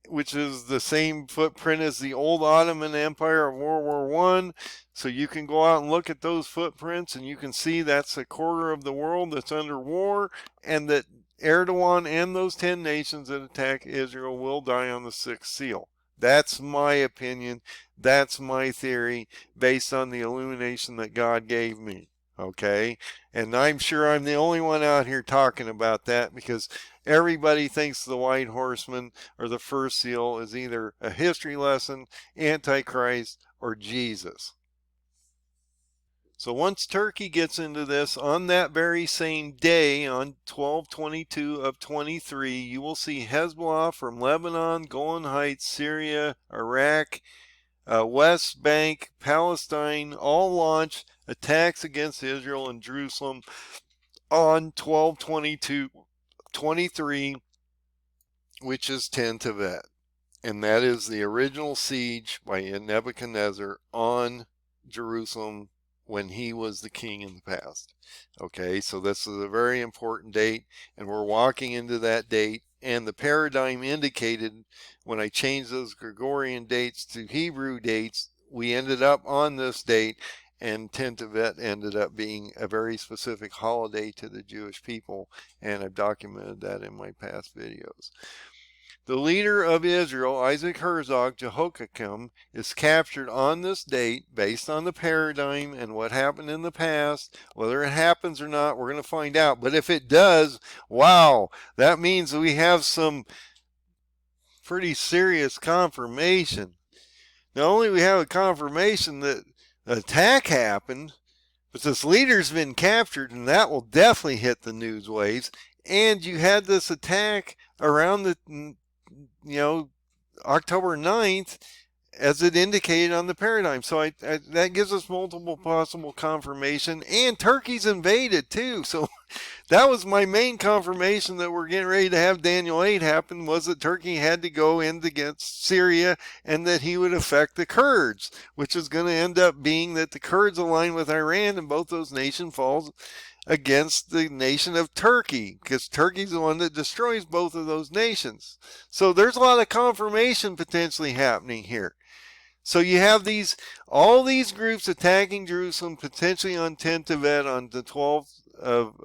which is the same footprint as the old Ottoman Empire of World War I. So you can go out and look at those footprints and you can see that's a quarter of the world that's under war, and that Erdogan and those 10 nations that attack Israel will die on the sixth seal. That's my opinion. That's my theory based on the illumination that God gave me. Okay? And I'm sure I'm the only one out here talking about that because everybody thinks the white horseman or the first seal is either a history lesson, Antichrist, or Jesus. So once Turkey gets into this, on that very same day, on 12/22 of 23, you will see Hezbollah from Lebanon, Golan Heights, Syria, Iraq, West Bank, Palestine, all launch attacks against Israel and Jerusalem on 12/22/23, which is Tenth of Tevet. And that is the original siege by Nebuchadnezzar on Jerusalem when he was the king in the past. Okay, so this is a very important date, and we're walking into that date. And the paradigm indicated when I changed those Gregorian dates to Hebrew dates, we ended up on this date, and Tenth of Tevet ended up being a very specific holiday to the Jewish people, and I've documented that in my past videos. The leader of Israel, Isaac Herzog, Jehoiakim, is captured on this date based on the paradigm and what happened in the past. Whether it happens or not, we're going to find out. But if it does, wow, that means we have some pretty serious confirmation. Not only we have a confirmation that the attack happened, but this leader's been captured, and that will definitely hit the news waves. And you had this attack around the, October 9th, as it indicated on the paradigm. So that gives us multiple possible confirmation. And Turkey's invaded too. So that was my main confirmation that we're getting ready to have Daniel 8 happen, was that Turkey had to go in against Syria and that he would affect the Kurds, which is going to end up being that the Kurds align with Iran, and both those nations falls against the nation of Turkey, because Turkey's the one that destroys both of those nations. So there's a lot of confirmation potentially happening here. So you have all these groups attacking Jerusalem potentially on Tenth of Tevet on the 12th of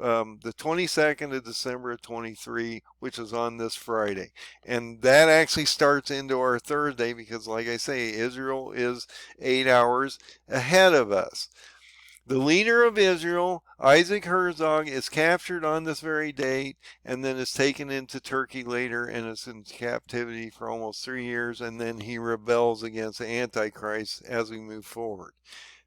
the 22nd of December of 23, which is on this Friday. And that actually starts into our Thursday because, like I say, Israel is 8 hours ahead of us. The leader of Israel, Isaac Herzog, is captured on this very date and then is taken into Turkey later and is in captivity for almost 3 years, and then he rebels against the Antichrist as we move forward.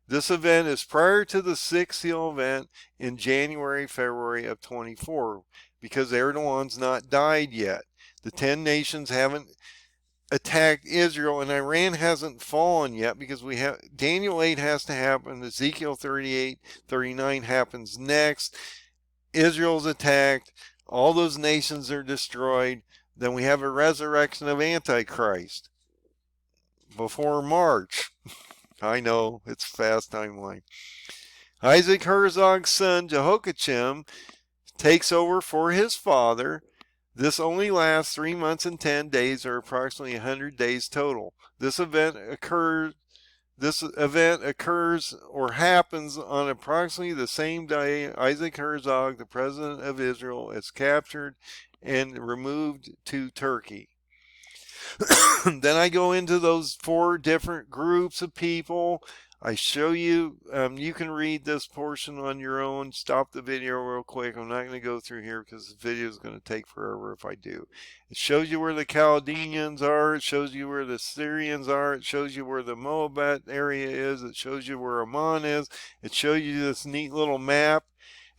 This event is prior to the Sixth Seal event in January, February of 24, because Erdogan's not died yet. The 10 nations haven't attacked Israel, and Iran hasn't fallen yet, because we have Daniel 8 has to happen, Ezekiel 38, 39 happens next. Israel's attacked, all those nations are destroyed, then we have a resurrection of Antichrist before March. I know, it's a fast timeline. Isaac Herzog's son Jehoiakim takes over for his father. This only lasts 3 months and 10 days, or approximately 100 days total. This event occurs or happens on approximately the same day Isaac Herzog, the president of Israel, is captured and removed to Turkey. Then I go into those 4 different groups of people. I show you, you can read this portion on your own. Stop the video real quick. I'm not going to go through here because the video is going to take forever if I do. It shows you where the Chaldeans are. It shows you where the Syrians are. It shows you where the Moabite area is. It shows you where Ammon is. It shows you this neat little map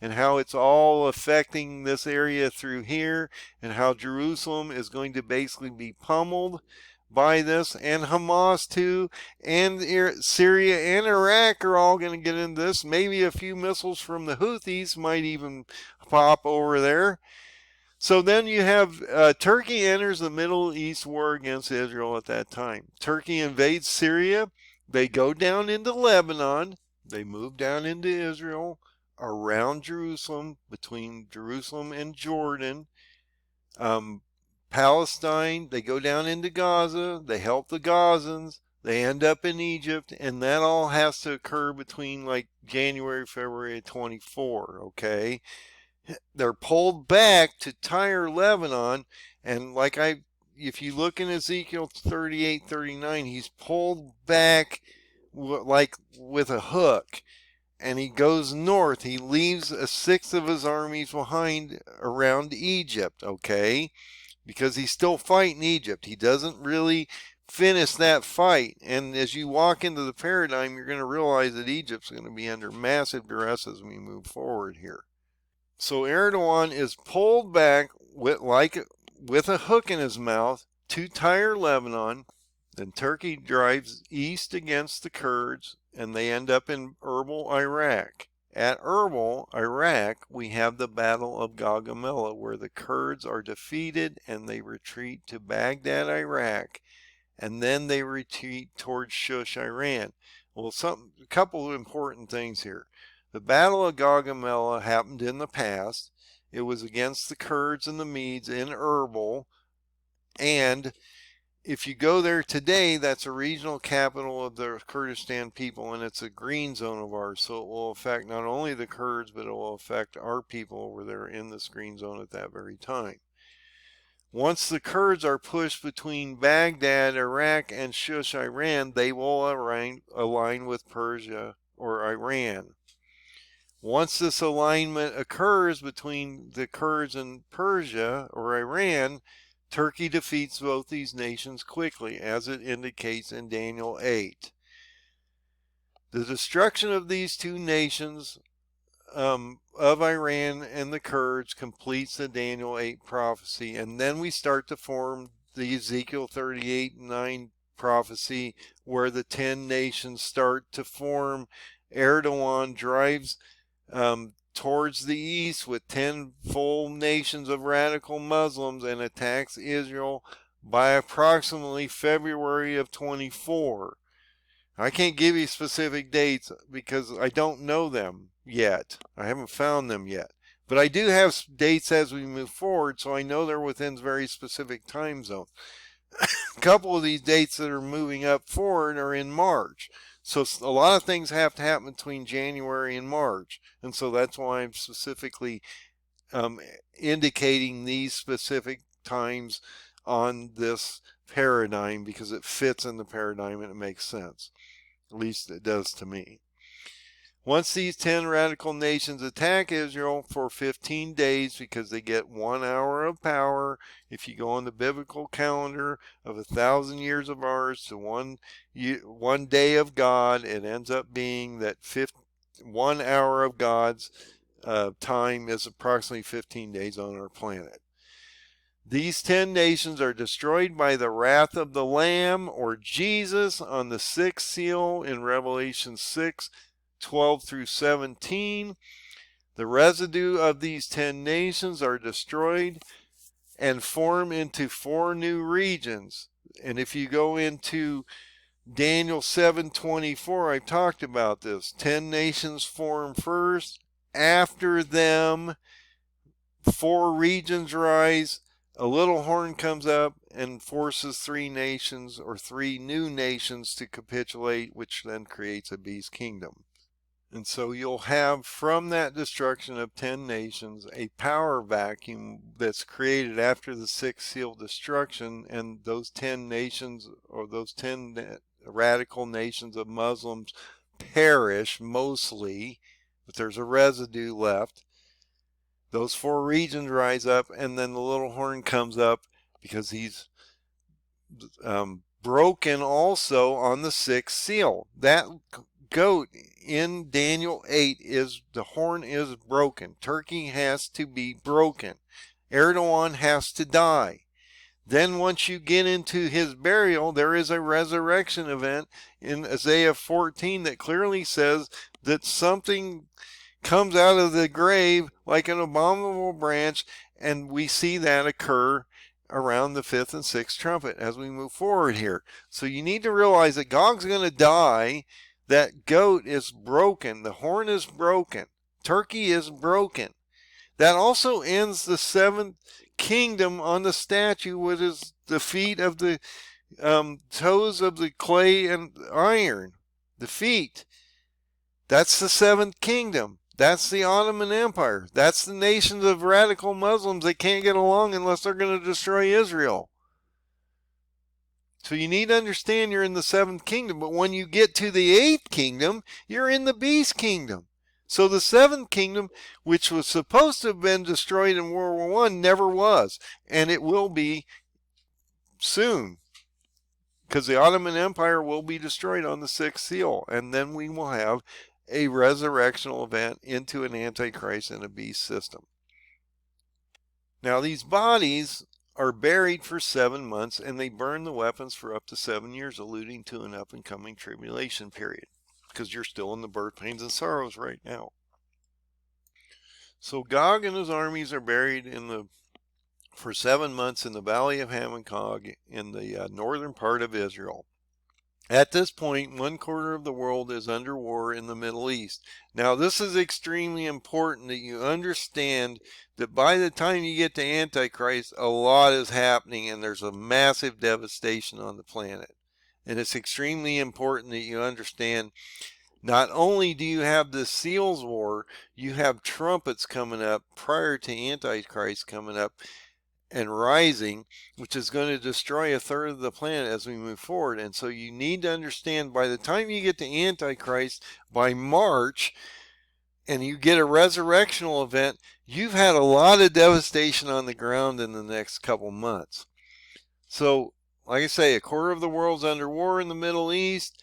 and how it's all affecting this area through here, and how Jerusalem is going to basically be pummeled by this, and Hamas too, and Syria and Iraq are all going to get into this. Maybe a few missiles from the Houthis might even pop over there. So then you have Turkey enters the Middle East war against Israel at that time. Turkey invades Syria. They go down into Lebanon. They move down into Israel, around Jerusalem, between Jerusalem and Jordan. Palestine, they go down into Gaza, they help the Gazans, they end up in Egypt, and that all has to occur between like January, February of 24, okay? They're pulled back to Tyre, Lebanon, and if you look in Ezekiel 38, 39, he's pulled back like with a hook, and he goes north. He leaves 1/6 of his armies behind around Egypt, okay? Because he's still fighting Egypt. He doesn't really finish that fight. And as you walk into the paradigm, you're going to realize that Egypt's going to be under massive duress as we move forward here. So Erdogan is pulled back with a hook in his mouth to Tyre, Lebanon. Then Turkey drives east against the Kurds, and they end up in Erbil, Iraq. At Erbil, Iraq, we have the Battle of Gaugamela, where the Kurds are defeated and they retreat to Baghdad, Iraq, and then they retreat towards Shush, Iran. Well, a couple of important things here. The Battle of Gaugamela happened in the past. It was against the Kurds and the Medes in Erbil, and if you go there today, that's a regional capital of the Kurdistan people, and it's a green zone of ours, so it will affect not only the Kurds, but it will affect our people over there in this green zone at that very time. Once the Kurds are pushed between Baghdad, Iraq, and Shush, Iran, they will align with Persia or Iran. Once this alignment occurs between the Kurds and Persia or Iran, Turkey defeats both these nations quickly, as it indicates in Daniel 8. The destruction of these two nations of Iran and the Kurds completes the Daniel 8 prophecy, and then we start to form the Ezekiel 38:9 prophecy, where the 10 nations start to form. Erdogan drives towards the east with 10 full nations of radical Muslims and attacks Israel by approximately February of 24. I can't give you specific dates because I don't know them yet. I haven't found them yet. But I do have dates as we move forward, so I know they're within very specific time zones. A couple of these dates that are moving up forward are in March. So a lot of things have to happen between January and March. And so that's why I'm specifically indicating these specific times on this paradigm, because it fits in the paradigm and it makes sense. At least it does to me. Once these 10 radical nations attack Israel for 15 days, because they get 1 hour of power, if you go on the biblical calendar of 1,000 years of ours to one day of God, it ends up being that 1 hour of God's time is approximately 15 days on our planet. These 10 nations are destroyed by the wrath of the Lamb, or Jesus, on the 6th seal in Revelation 6:12 through 17. The residue of these 10 nations are destroyed and form into 4 new regions. And if you go into Daniel 7:24, I talked about this. 10 nations form first. After them, 4 regions rise. A little horn comes up and forces 3 nations, or 3 new nations, to capitulate, which then creates a beast kingdom. And so you'll have, from that destruction of 10 nations, a power vacuum that's created after the 6th seal destruction, and those 10 nations, or those 10 radical nations of Muslims, perish mostly, but there's a residue left. Those 4 regions rise up, and then the little horn comes up, because he's broken also on the 6th seal. That goat in Daniel 8 the horn is broken. Turkey has to be broken. Erdogan has to die. Then once you get into his burial, there is a resurrection event in Isaiah 14 that clearly says that something comes out of the grave like an abominable branch, and we see that occur around the 5th and 6th trumpet as we move forward here. So you need to realize that Gog's going to die. That goat is broken. The horn is broken. Turkey is broken. That also ends the 7th kingdom on the statue, which is the feet of the toes of the clay and iron. The feet. That's the 7th kingdom. That's the Ottoman Empire. That's the nations of radical Muslims that can't get along unless they're going to destroy Israel. So you need to understand you're in the 7th kingdom, but when you get to the 8th kingdom, you're in the beast kingdom. So the 7th kingdom, which was supposed to have been destroyed in World War I, never was, and it will be soon, because the Ottoman Empire will be destroyed on the 6th seal, and then we will have a resurrectional event into an Antichrist and a beast system. Now these bodies are buried for 7 months, and they burn the weapons for up to 7 years, alluding to an up and coming tribulation period, because you're still in the birth pains and sorrows right now. So Gog and his armies are buried for 7 months in the valley of Hamon Gog in the northern part of Israel. At this point, 1/4 of the world is under war in the Middle East. Now, this is extremely important that you understand that by the time you get to Antichrist, a lot is happening and there's a massive devastation on the planet. And it's extremely important that you understand not only do you have the seals war, you have trumpets coming up prior to Antichrist coming up and rising, which is going to destroy 1/3 of the planet as we move forward. And so you need to understand by the time you get to Antichrist, by March, and you get a resurrectional event, you've had a lot of devastation on the ground in the next couple months. So, like I say, 1/4 of the world's under war in the Middle East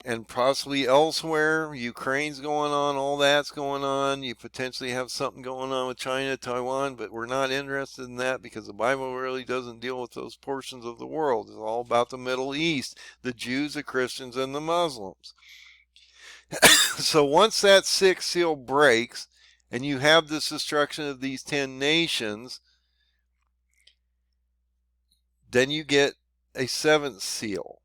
and possibly elsewhere. Ukraine's going on, all that's going on. You potentially have something going on with China, Taiwan, but we're not interested in that because the Bible really doesn't deal with those portions of the world. It's all about the Middle East, the Jews, the Christians, and the Muslims. So once that sixth seal breaks and you have this destruction of these 10 nations, then you get a seventh seal.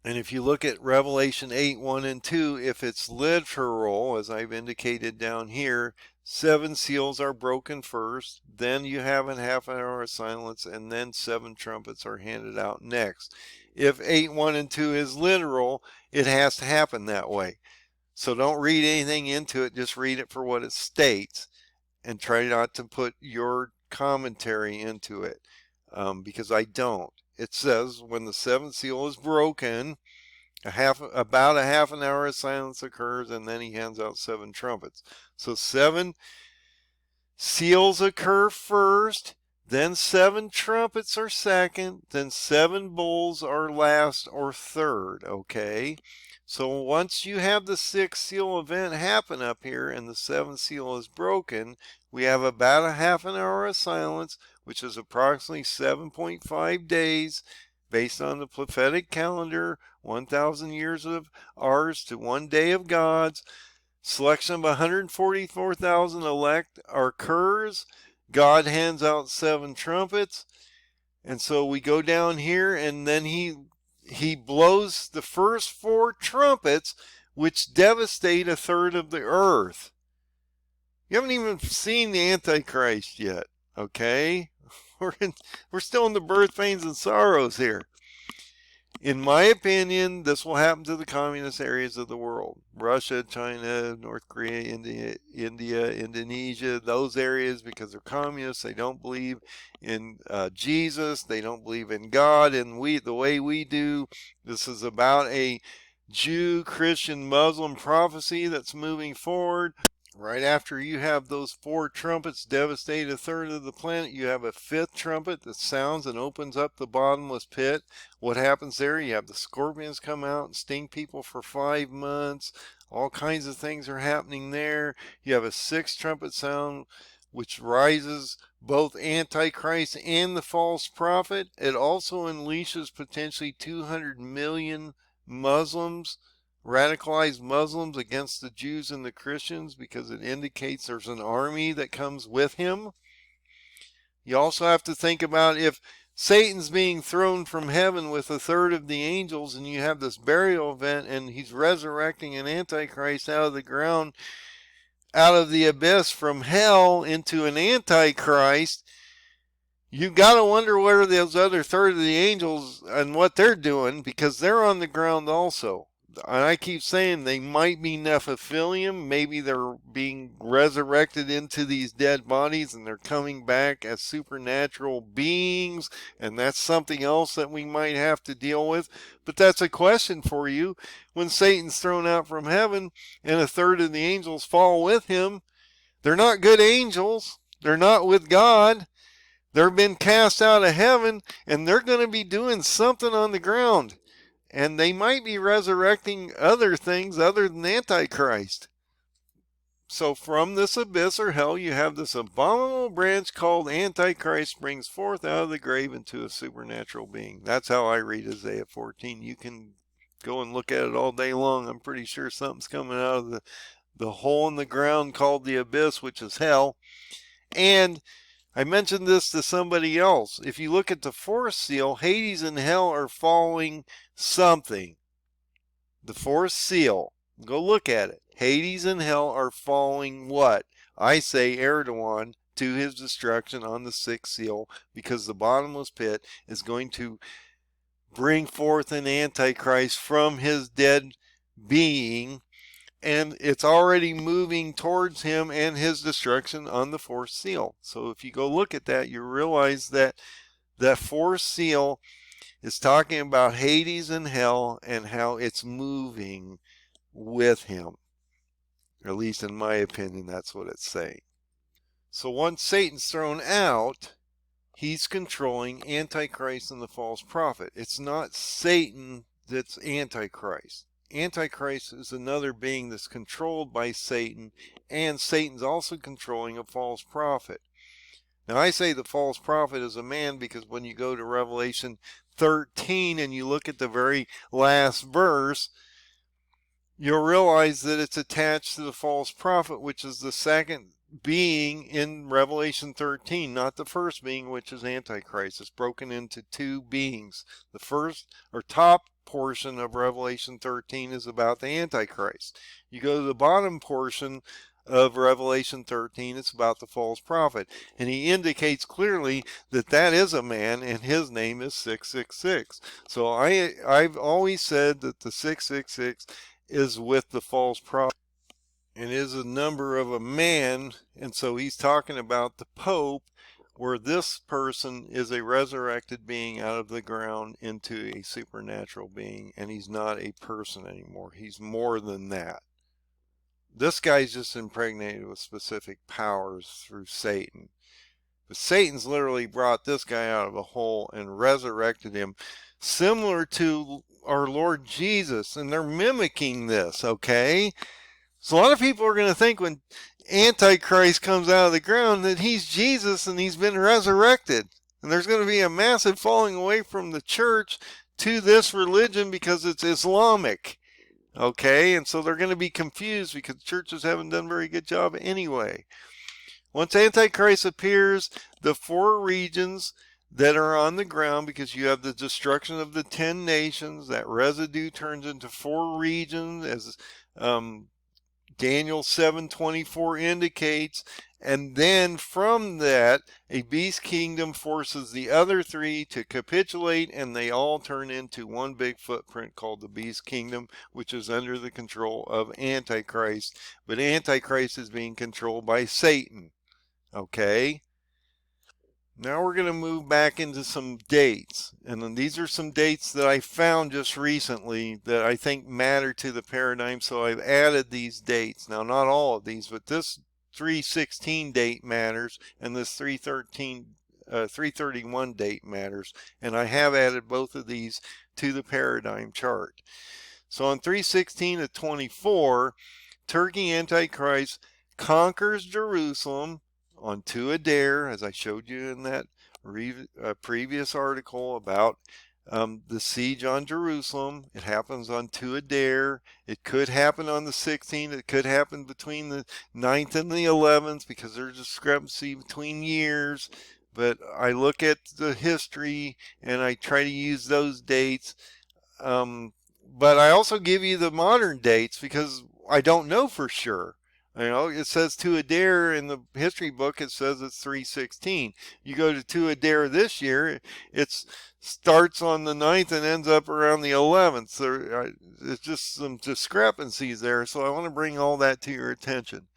And if you look at Revelation 8:1 and 2, if it's literal, as I've indicated down here, 7 seals are broken first, then you have a half an hour of silence, and then 7 trumpets are handed out next. If 8:1 and 2 is literal, it has to happen that way. So don't read anything into it, just read it for what it states, and try not to put your commentary into it, because I don't. It says when the 7th seal is broken, about a half an hour of silence occurs, and then he hands out 7 trumpets. So 7 seals occur first, then 7 trumpets are second, then 7 bowls are last or third, okay? So once you have the 6th seal event happen up here and the 7th seal is broken, we have about a half an hour of silence, which is approximately 7.5 days based on the prophetic calendar, 1,000 years of ours to 1 day of God's. Selection of 144,000 elect occurs. God hands out 7 trumpets. And so we go down here, and then he blows the first 4 trumpets, which devastate 1/3 of the earth. You haven't even seen the Antichrist yet, okay? We're still in the birth pains and sorrows here. In my opinion, this will happen to the communist areas of the world. Russia, China, North Korea, India, Indonesia, those areas, because they're communists. They don't believe in Jesus. They don't believe in God and the way we do. This is about a Jew, Christian, Muslim prophecy that's moving forward. Right after you have those 4 trumpets devastate 1/3 of the planet, you have a 5th trumpet that sounds and opens up the bottomless pit. What happens there? You have the scorpions come out and sting people for 5 months. All kinds of things are happening there. You have a 6th trumpet sound, which rises both Antichrist and the false prophet. It also unleashes potentially 200 million Muslims, radicalized Muslims, against the Jews and the Christians, because it indicates there's an army that comes with him. You also have to think about if Satan's being thrown from heaven with 1/3 of the angels, and you have this burial event, and he's resurrecting an Antichrist out of the ground, out of the abyss from hell into an Antichrist. You got to wonder what are those other 1/3 of the angels and what they're doing, because they're on the ground also. And I keep saying they might be Nephilim. Maybe they're being resurrected into these dead bodies and they're coming back as supernatural beings. And that's something else that we might have to deal with. But that's a question for you. When Satan's thrown out from heaven and 1/3 of the angels fall with him, they're not good angels. They're not with God. They've been cast out of heaven, and they're going to be doing something on the ground. And they might be resurrecting other things other than Antichrist. So from this abyss or hell, you have this abominable branch called Antichrist springs forth out of the grave into a supernatural being. That's how I read Isaiah 14. You can go and look at it all day long. I'm pretty sure something's coming out of the hole in the ground called the abyss, which is hell. And I mentioned this to somebody else. If you look at the fourth seal, Hades and hell are following something. The fourth seal, go look at it. Hades and hell are following what? I say Erdogan to his destruction on the sixth seal, because the bottomless pit is going to bring forth an antichrist from his dead being, and it's already moving towards him and his destruction on the fourth seal. So if you go look at that, you realize that that fourth seal is talking about Hades and hell and how it's moving with him. Or at least in my opinion, that's what it's saying. So once Satan's thrown out, he's controlling Antichrist and the false prophet. It's not Satan that's Antichrist. Antichrist is another being that's controlled by Satan, and Satan's also controlling a false prophet. Now I say the false prophet is a man because when you go to Revelation 13 and you look at the very last verse, you'll realize that it's attached to the false prophet, which is the second being in Revelation 13, not the first being, which is Antichrist. It's broken into two beings. The first or top portion of Revelation 13 is about the Antichrist. You go to the bottom portion of Revelation 13, it's about the false prophet. And he indicates clearly that that is a man, and his name is 666. So I've always said that the 666 is with the false prophet and is a number of a man, and so he's talking about the Pope, where this person is a resurrected being out of the ground into a supernatural being, and he's not a person anymore. He's more than that. This guy's just impregnated with specific powers through Satan. But Satan's literally brought this guy out of a hole and resurrected him, similar to our Lord Jesus, and they're mimicking this, okay? So a lot of people are going to think when Antichrist comes out of the ground that he's Jesus and he's been resurrected. And there's going to be a massive falling away from the church to this religion because it's Islamic. Okay, and so they're going to be confused because churches haven't done a very good job anyway. Once Antichrist appears, the four regions that are on the ground, because you have the destruction of the 10 nations, that residue turns into four regions, as Daniel 7:24 indicates, and then from that a beast kingdom forces the other three to capitulate, and they all turn into one big footprint called the beast kingdom, which is under the control of Antichrist. But Antichrist is being controlled by Satan. Okay, now we're going to move back into some dates, and then these are some dates that I found just recently that I think matter to the paradigm, so I've added these dates. Now not all of these, but this 316 date matters, and this 331 date matters, and I have added both of these to the paradigm chart. So on 316 to 24, Turkey Antichrist conquers Jerusalem on 2 Adair, as I showed you in that previous article about the siege on Jerusalem. It happens on 2 Adair. It could happen on the 16th. It could happen between the 9th and the 11th because there's discrepancy between years. But I look at the history and I try to use those dates. But I also give you the modern dates because I don't know for sure. You know, it says 2 Adair in the history book, it says it's 316. You go to 2 Adair this year, it starts on the 9th and ends up around the 11th. So it's just some discrepancies there, so I want to bring all that to your attention.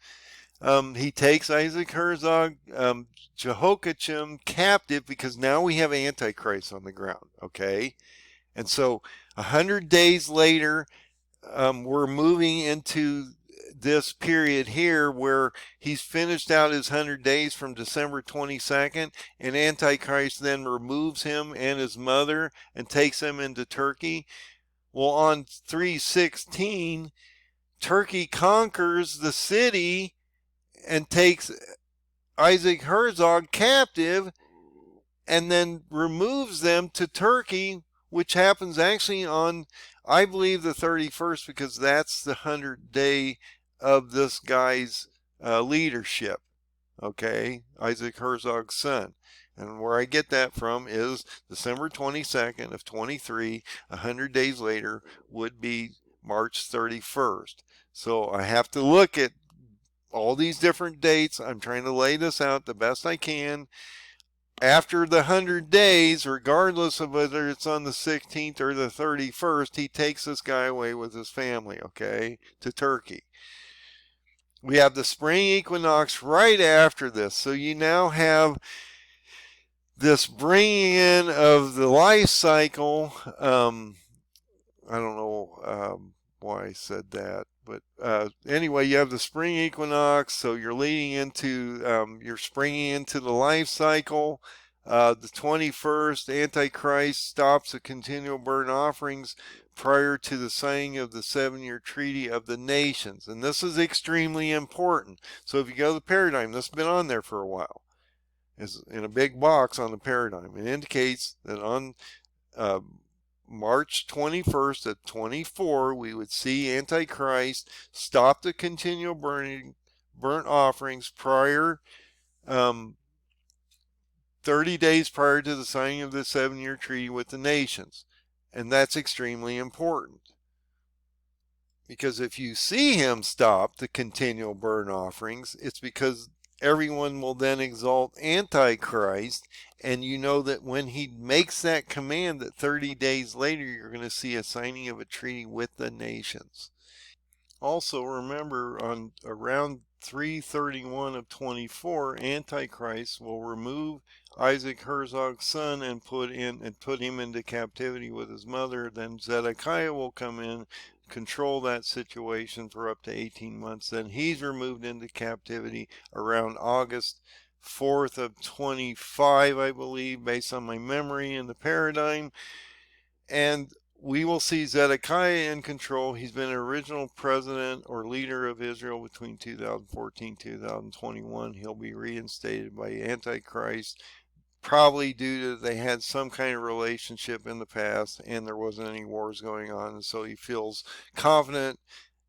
He takes Isaac Herzog, Jehoiakim captive, because now we have Antichrist on the ground, okay? And so 100 days later, we're moving into this period here where he's finished out his 100 days from December 22nd, and Antichrist then removes him and his mother and takes them into Turkey. Well, on 316, Turkey conquers the city and takes Isaac Herzog captive and then removes them to Turkey, which happens actually on, I believe, the 31st, because that's the 100th day of this guy's leadership. okay, Isaac Herzog's son. And where I get that from is December 22nd of 23, 100 days later would be March 31st. So I have to look at all these different dates. I'm trying to lay this out the best I can. After the 100 days, regardless of whether it's on the 16th or the 31st, he takes this guy away with his family, okay, to Turkey. We have the spring equinox right after this. So you now have this bringing in of the life cycle. I don't know why I said that, but anyway, you have the spring equinox, so you're leading into, you're springing into the life cycle. The 21st, Antichrist stops the continual burnt offerings prior to the signing of the 7-year treaty of the nations. And this is extremely important. So if you go to the paradigm, this has been on there for a while. It's in a big box on the paradigm. It indicates that on March 21st of 24, we would see Antichrist stop the continual burnt offerings prior, 30 days prior to the signing of the 7-year treaty with the nations. And that's extremely important. Because if you see him stop the continual burnt offerings, it's because everyone will then exalt Antichrist, and you know that when he makes that command that 30 days later you're going to see a signing of a treaty with the nations. Also remember, on around 331 of 24, Antichrist will remove Isaac Herzog's son and put him into captivity with his mother. Then Zedekiah will come in, control that situation for up to 18 months. Then he's removed into captivity around August 4th of 25, I believe, based on my memory in the paradigm. And we will see Zedekiah in control. He's been an original president or leader of Israel between 2014 and 2021. He'll be reinstated by Antichrist, probably due to they had some kind of relationship in the past and there wasn't any wars going on. And so he feels confident,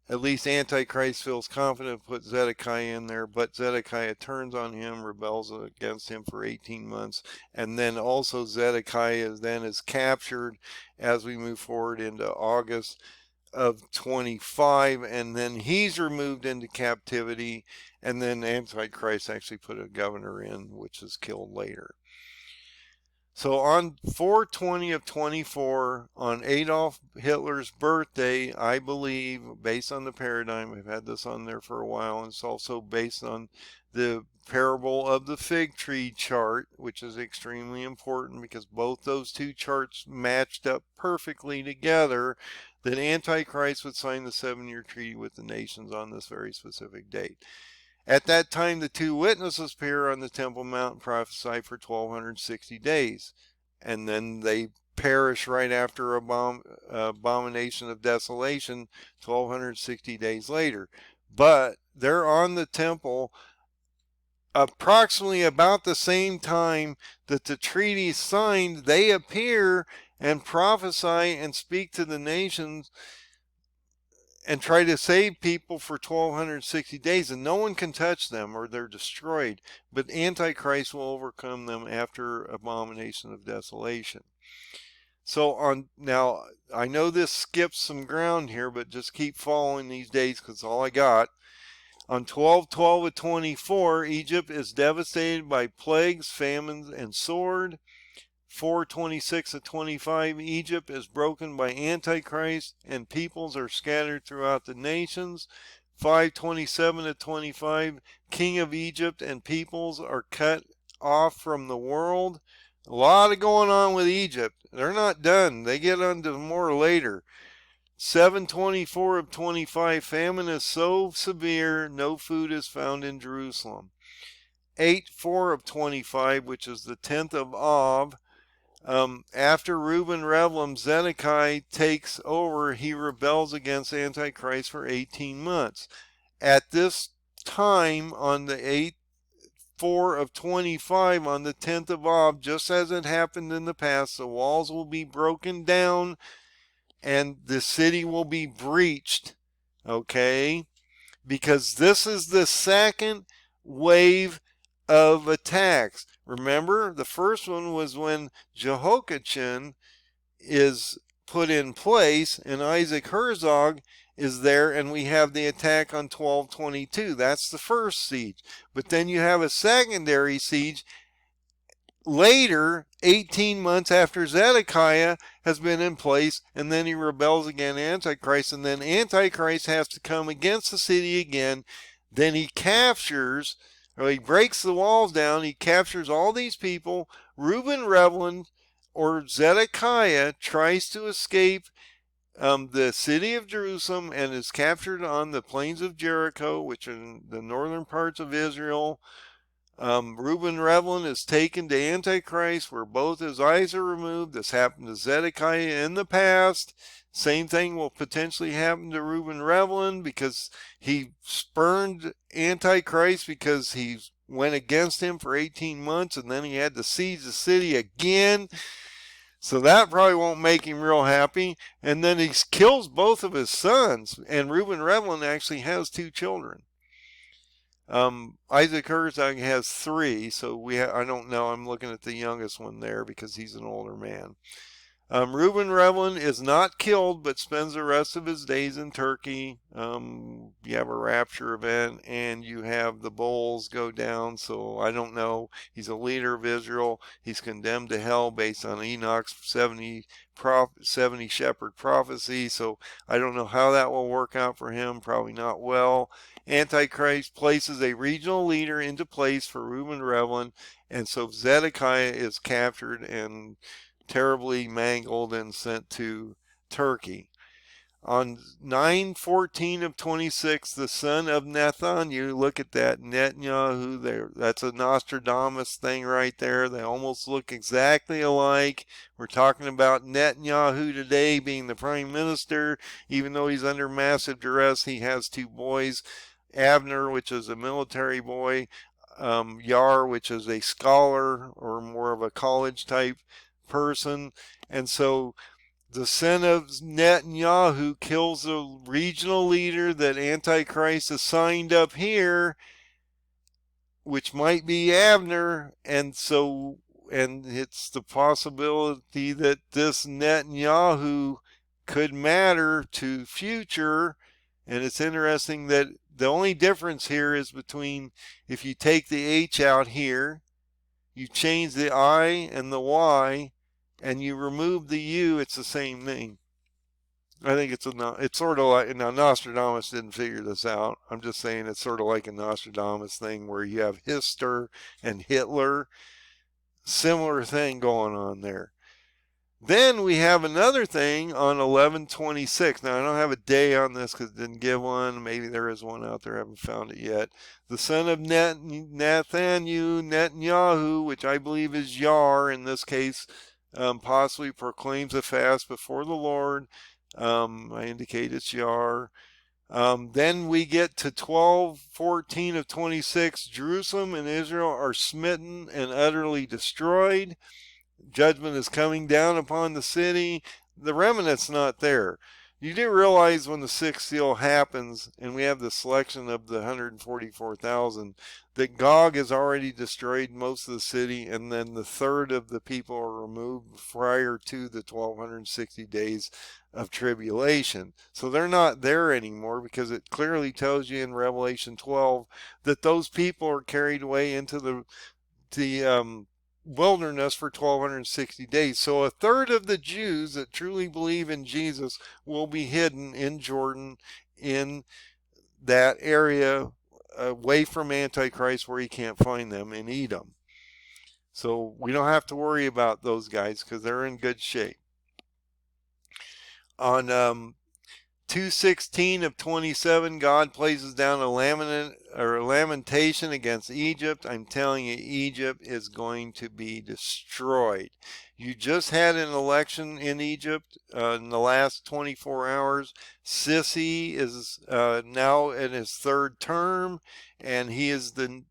at least Antichrist feels confident to put Zedekiah in there, but Zedekiah turns on him, rebels against him for 18 months, and then also Zedekiah then is captured as we move forward into August of 25, and then he's removed into captivity, and then Antichrist actually put a governor in, which is killed later. So on 420 of 24, on Adolf Hitler's birthday, I believe, based on the paradigm, I've had this on there for a while, and it's also based on the parable of the fig tree chart, which is extremely important because both those two charts matched up perfectly together, that Antichrist would sign the 7-year treaty with the nations on this very specific date. At that time, the two witnesses appear on the Temple Mount and prophesy for 1260 days. And then they perish right after abomination of desolation 1260 days later. But they're on the temple approximately about the same time that the treaty is signed. They appear and prophesy and speak to the nations and try to save people for 1260 days, and no one can touch them or they're destroyed. But Antichrist will overcome them after abomination of desolation. So on now, I know this skips some ground here, but just keep following these dates because all I got. On 12/12 of 24, Egypt is devastated by plagues, famines, and sword. 426 of 25, Egypt is broken by Antichrist and peoples are scattered throughout the nations. 527 of 25, King of Egypt and peoples are cut off from the world. A lot of going on with Egypt. They're not done. They get onto more later. 724 of 25, famine is so severe, no food is found in Jerusalem. 8:4 of 25, which is the 10th of Av, after Reuben Revelum, Zedekiah takes over. He rebels against Antichrist for 18 months. At this time, on the 8/4 of 25, on the 10th of Av, just as it happened in the past, the walls will be broken down and the city will be breached. Okay? Because this is the second wave of attacks. Remember, the first one was when Jehoiachin is put in place and Isaac Herzog is there, and we have the attack on 1222. That's the first siege. But then you have a secondary siege later, 18 months after Zedekiah has been in place, and then he rebels against Antichrist, and then Antichrist has to come against the city again. Then he captures, or he breaks the walls down, he captures all these people. Reuben Revlin, or Zedekiah, tries to escape the city of Jerusalem and is captured on the plains of Jericho, which are in the northern parts of Israel. Reuben Revlin is taken to Antichrist, where both his eyes are removed. This happened to Zedekiah in the past. Same thing will potentially happen to Reuben Revlin, because he spurned Antichrist because he went against him for 18 months, and then he had to siege the city again. So that probably won't make him real happy. And then he kills both of his sons, and Reuben Revlin actually has 2 children. Isaac Herzog has 3, so I don't know. I'm looking at the youngest one there because he's an older man. Reuben Revlin is not killed, but spends the rest of his days in Turkey. You have a rapture event, and you have the bowls go down, so I don't know. He's a leader of Israel. He's condemned to hell based on Enoch's 70 shepherd prophecy, so I don't know how that will work out for him. Probably not well. Antichrist places a regional leader into place for Reuben Revlin, and so Zedekiah is captured and terribly mangled and sent to Turkey. On 9/14 of 26, the son of Nathaniah, look at that, Netanyahu there. That's a Nostradamus thing right there. They almost look exactly alike. We're talking about Netanyahu today being the prime minister. Even though he's under massive duress, he has 2 boys. Abner, which is a military boy. Yar, which is a scholar or more of a college type person. And so the son of Netanyahu kills the regional leader that Antichrist assigned up here, which might be Abner. And it's the possibility that this Netanyahu could matter to future. And it's interesting that the only difference here is between, if you take the H out here, you change the I and the Y, and you remove the U, it's the same thing. I think it's sort of like, now Nostradamus didn't figure this out. I'm just saying it's sort of like a Nostradamus thing where you have Hister and Hitler. Similar thing going on there. Then we have another thing on 11/26. Now, I don't have a day on this because it didn't give one. Maybe there is one out there. I haven't found it yet. The son of Netanyahu, which I believe is Yar in this case, possibly proclaims a fast before the Lord. I indicate it's Yar. Then we get to 12/14 of 26. Jerusalem and Israel are smitten and utterly destroyed. Judgment is coming down upon the city. The remnant's not there. You do realize when the 6th seal happens, and we have the selection of the 144,000, that Gog has already destroyed most of the city, and then the third of the people are removed prior to the 1260 days of tribulation. So they're not there anymore, because it clearly tells you in Revelation 12 that those people are carried away into the wilderness for 1260 days. So a third of the Jews that truly believe in Jesus will be hidden in Jordan, in that area away from Antichrist where he can't find them, in Edom. So we don't have to worry about those guys because they're in good shape. On 2/16 of 27, God places down a lamentation against Egypt. I'm telling you, Egypt is going to be destroyed. You just had an election in Egypt in the last 24 hours. Sisi is now in his 3rd term, and he is the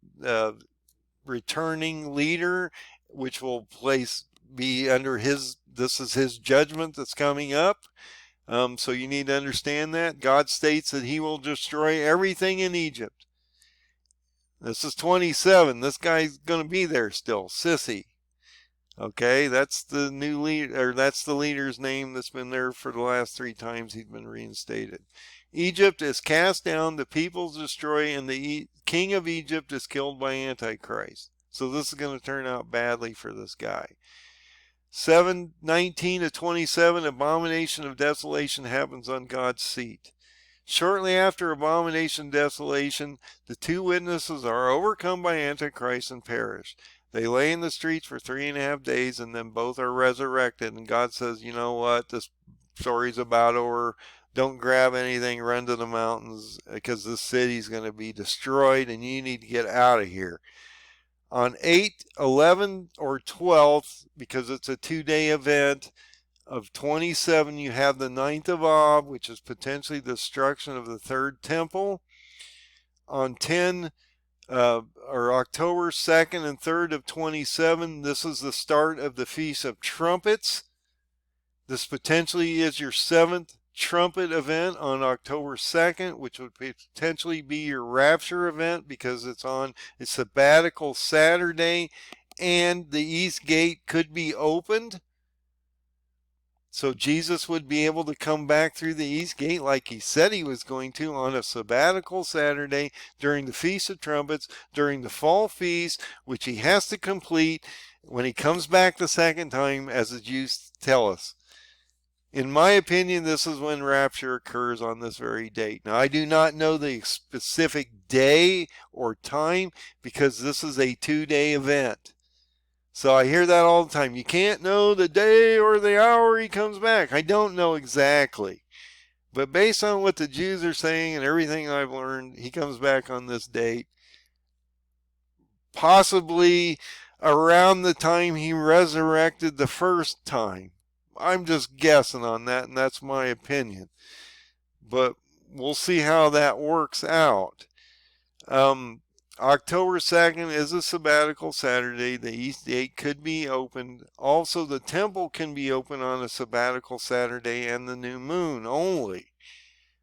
returning leader, which will be under this is his judgment that's coming up. So you need to understand that. God states that he will destroy everything in Egypt. This is 27. This guy's going to be there still. Sissy. Okay, that's the new leader, or that's the leader's name that's been there for the last 3 times he's been reinstated. Egypt is cast down, the peoples destroyed, and the king of Egypt is killed by Antichrist. So this is going to turn out badly for this guy. 7:19 to 27, abomination of desolation happens on God's seat. Shortly after abomination desolation, the 2 witnesses are overcome by Antichrist and perish. They lay in the streets for 3.5 days, and then both are resurrected. And God says, you know what, this story's about over. Don't grab anything, run to the mountains, because this city's going to be destroyed, and you need to get out of here. On 8, 11, or 12th, because it's a 2-day event, of 27, you have the 9th of Ab, which is potentially the destruction of the 3rd temple. On 10, or October 2nd and 3rd of 27, this is the start of the Feast of Trumpets. This potentially is your 7th trumpet event on October 2nd, which would potentially be your rapture event because it's on a sabbatical Saturday, and the East Gate could be opened. So Jesus would be able to come back through the East Gate like he said he was going to on a sabbatical Saturday during the Feast of Trumpets, during the Fall Feast, which he has to complete when he comes back the second time, as the Jews tell us. In my opinion, this is when rapture occurs, on this very date. Now, I do not know the specific day or time because this is a 2-day event. So I hear that all the time. You can't know the day or the hour he comes back. I don't know exactly. But based on what the Jews are saying and everything I've learned, he comes back on this date. Possibly around the time he resurrected the first time. I'm just guessing on that, and that's my opinion. But we'll see how that works out. October 2nd is a sabbatical Saturday. The East Gate could be opened. Also, the temple can be open on a sabbatical Saturday and the new moon only.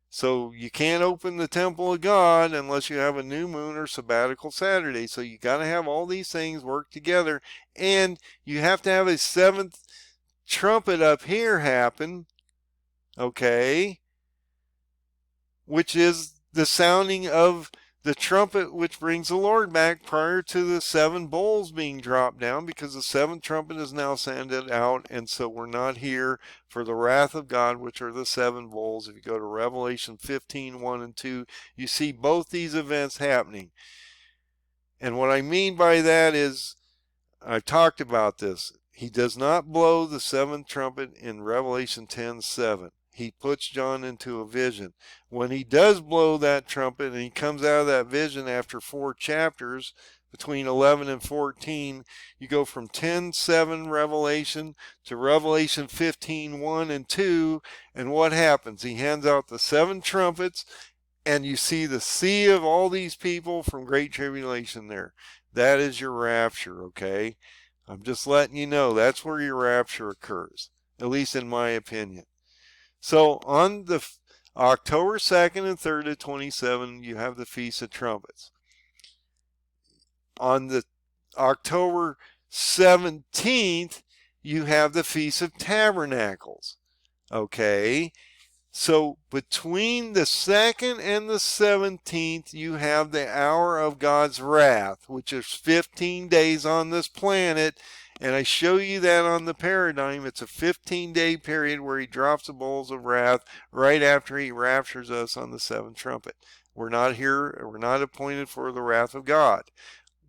So you can't open the temple of God unless you have a new moon or sabbatical Saturday. So you got to have all these things work together. And you have to have a 7th trumpet up here happen. Okay. Which is the sounding of the trumpet which brings the Lord back prior to the 7 bowls being dropped down, because the 7th trumpet is now sounded out, and so we're not here for the wrath of God, which are the 7 bowls. If you go to Revelation 15, 1 and 2, you see both these events happening. And what I mean by that is, I've talked about this. He does not blow the 7th trumpet in Revelation 10:7. He puts John into a vision. When he does blow that trumpet and he comes out of that vision after 4 chapters, between 11 and 14, you go from 10:7 Revelation to Revelation 15:1 and 2, and what happens? He hands out the 7 trumpets, and you see the sea of all these people from Great Tribulation there. That is your rapture, okay? I'm just letting you know that's where your rapture occurs, at least in my opinion. So on the October 2nd and 3rd of 27, you have the Feast of Trumpets. On the October 17th, you have the Feast of Tabernacles. Okay, so between the 2nd and the 17th, you have the hour of God's wrath, which is 15 days on this planet. And I show you that on the paradigm. It's a 15-day period where he drops the bowls of wrath right after he raptures us on the 7th trumpet. We're not here, we're not appointed for the wrath of God.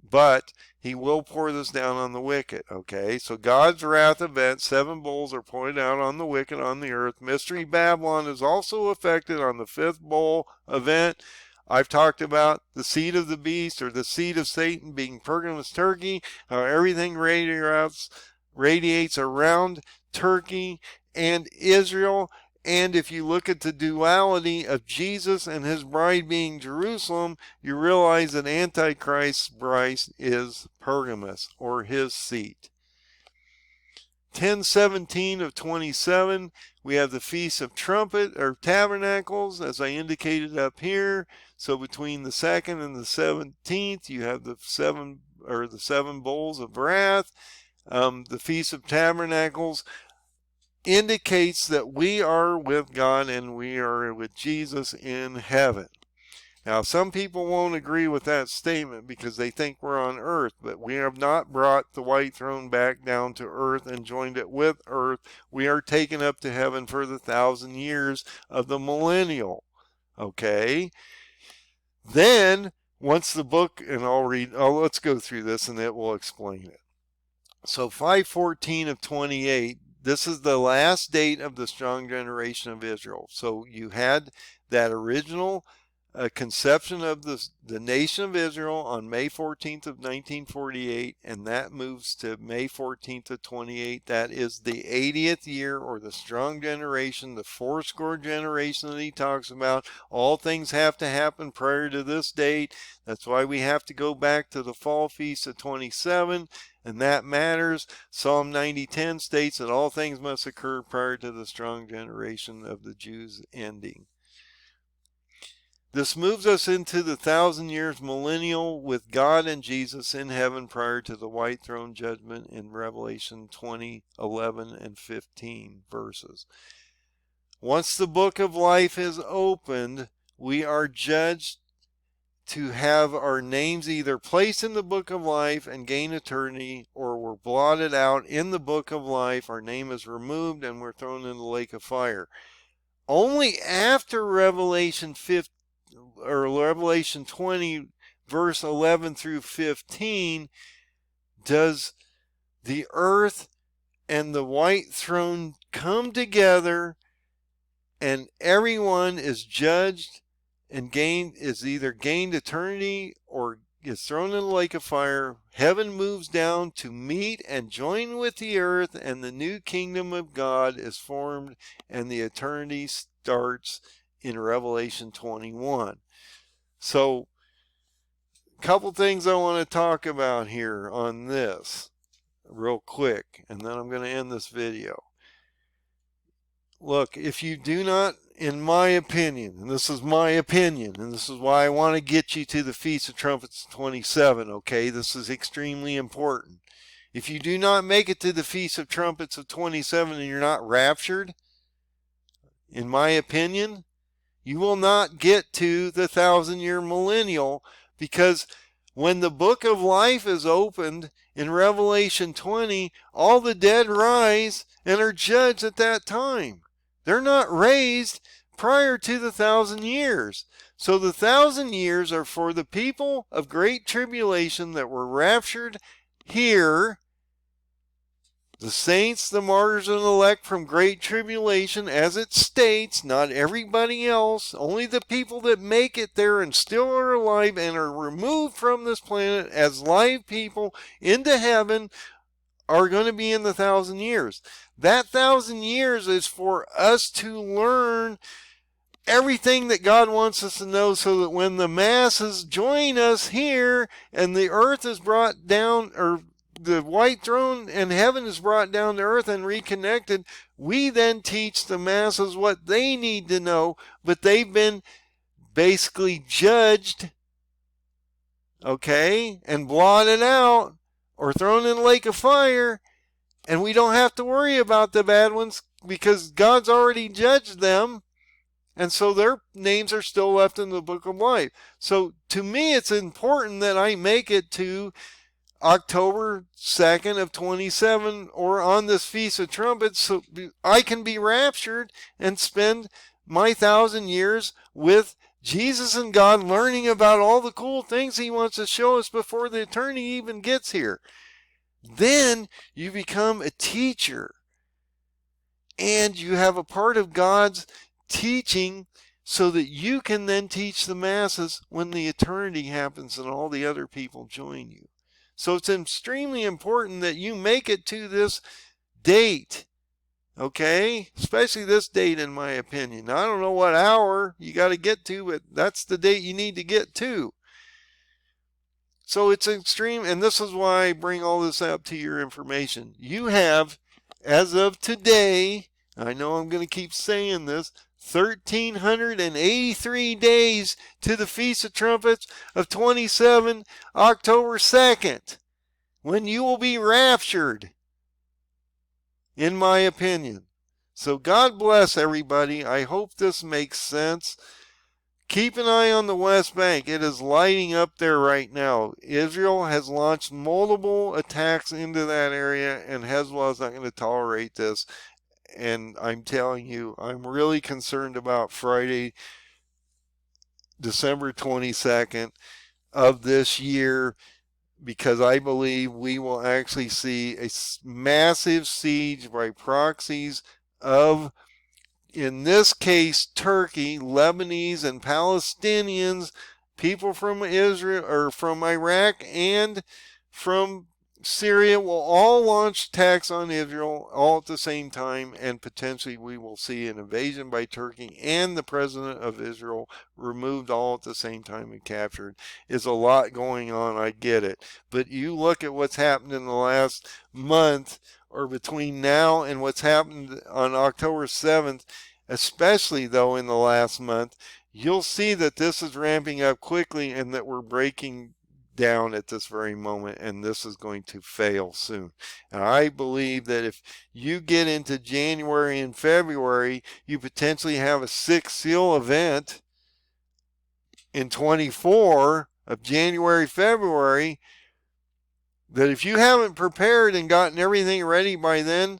But he will pour this down on the wicked, okay? So God's wrath event, 7 bowls are poured out on the wicked on the earth. Mystery Babylon is also affected on the 5th bowl event. I've talked about the seed of the beast, or the seed of Satan, being Pergamus, Turkey, how everything radiates around Turkey and Israel. And if you look at the duality of Jesus and his bride being Jerusalem, you realize that Antichrist's bride is Pergamus, or his seat. 10:17 of 27, we have the Feast of Trumpet or Tabernacles, as I indicated up here. So between the 2nd and the 17th, you have the seven bowls of wrath. The Feast of Tabernacles indicates that we are with God and we are with Jesus in heaven. Now, some people won't agree with that statement because they think we're on earth, but we have not brought the white throne back down to earth and joined it with earth. We are taken up to heaven for the 1,000 years of the millennial. Okay? Then, once the book, and let's go through this and it will explain it. So 5:14 of 28, this is the last date of the strong generation of Israel. So you had that original conception of the nation of Israel on May 14th of 1948, and that moves to May 14th of 28. That is the 80th year, or the strong generation, the fourscore generation that he talks about. All things have to happen prior to this date. That's why we have to go back to the fall feast of 27, and that matters. Psalm 90:10 states that all things must occur prior to the strong generation of the Jews ending. This moves us into the 1,000 years millennial with God and Jesus in heaven prior to the white throne judgment in Revelation 20:11 and 15 verses. Once the book of life is opened, we are judged to have our names either placed in the book of life and gain eternity, or we're blotted out in the book of life, our name is removed, and we're thrown in the lake of fire. Only after Revelation 20 verse 11 through 15 does the earth and the white throne come together, and everyone is judged and is either gained eternity or is thrown in the lake of fire. Heaven moves down to meet and join with the earth, and the new kingdom of God is formed, and the eternity starts in Revelation 21. So, a couple things I want to talk about here on this real quick, and then I'm going to end this video. Look, if you do not, in my opinion, and this is my opinion, and this is why I want to get you to the Feast of Trumpets 27, okay? This is extremely important. If you do not make it to the Feast of Trumpets of 27 and you're not raptured, in my opinion, you will not get to the 1,000-year millennial, because when the book of life is opened in Revelation 20, all the dead rise and are judged at that time. They're not raised prior to the 1,000 years. So the 1,000 years are for the people of great tribulation that were raptured here, the saints, the martyrs, and elect from great tribulation, as it states, not everybody else, only the people that make it there and still are alive and are removed from this planet as live people into heaven are going to be in the 1,000 years. That 1,000 years is for us to learn everything that God wants us to know, so that when the masses join us here and the earth is brought down, or the white throne and heaven is brought down to earth and reconnected, we then teach the masses what they need to know, but they've been basically judged, okay, and blotted out or thrown in the lake of fire, and we don't have to worry about the bad ones because God's already judged them, and so their names are still left in the book of life. So to me, it's important that I make it to October 2nd of 27, or on this Feast of Trumpets, so I can be raptured and spend my 1,000 years with Jesus and God, learning about all the cool things he wants to show us before the eternity even gets here. Then you become a teacher, and you have a part of God's teaching, so that you can then teach the masses when the eternity happens and all the other people join you. So it's extremely important that you make it to this date, okay? Especially this date, in my opinion. Now, I don't know what hour you got to get to, but that's the date you need to get to. So it's extreme, and this is why I bring all this up to your information. You have as of today, I know I'm going to keep saying this, 1,383 days to the Feast of Trumpets of 27 October 2nd, when you will be raptured, in my opinion. So God bless everybody. I hope this makes sense. Keep an eye on the West Bank. It is lighting up there right now. Israel has launched multiple attacks into that area, and Hezbollah is not going to tolerate this. And I'm telling you, I'm really concerned about Friday, December 22nd of this year, because I believe we will actually see a massive siege by proxies of, in this case, Turkey, Lebanese, and Palestinians, people from Israel or from Iraq and from Syria will all launch attacks on Israel all at the same time, and potentially we will see an invasion by Turkey and the president of Israel removed all at the same time and captured. Is a lot going on, I get it. But you look at what's happened in the last month, or between now and what's happened on October 7th, especially though in the last month, you'll see that this is ramping up quickly and that we're breaking down at this very moment, and this is going to fail soon. And I believe that if you get into January and February, you potentially have a sixth seal event in 24 of January, February, that if you haven't prepared and gotten everything ready by then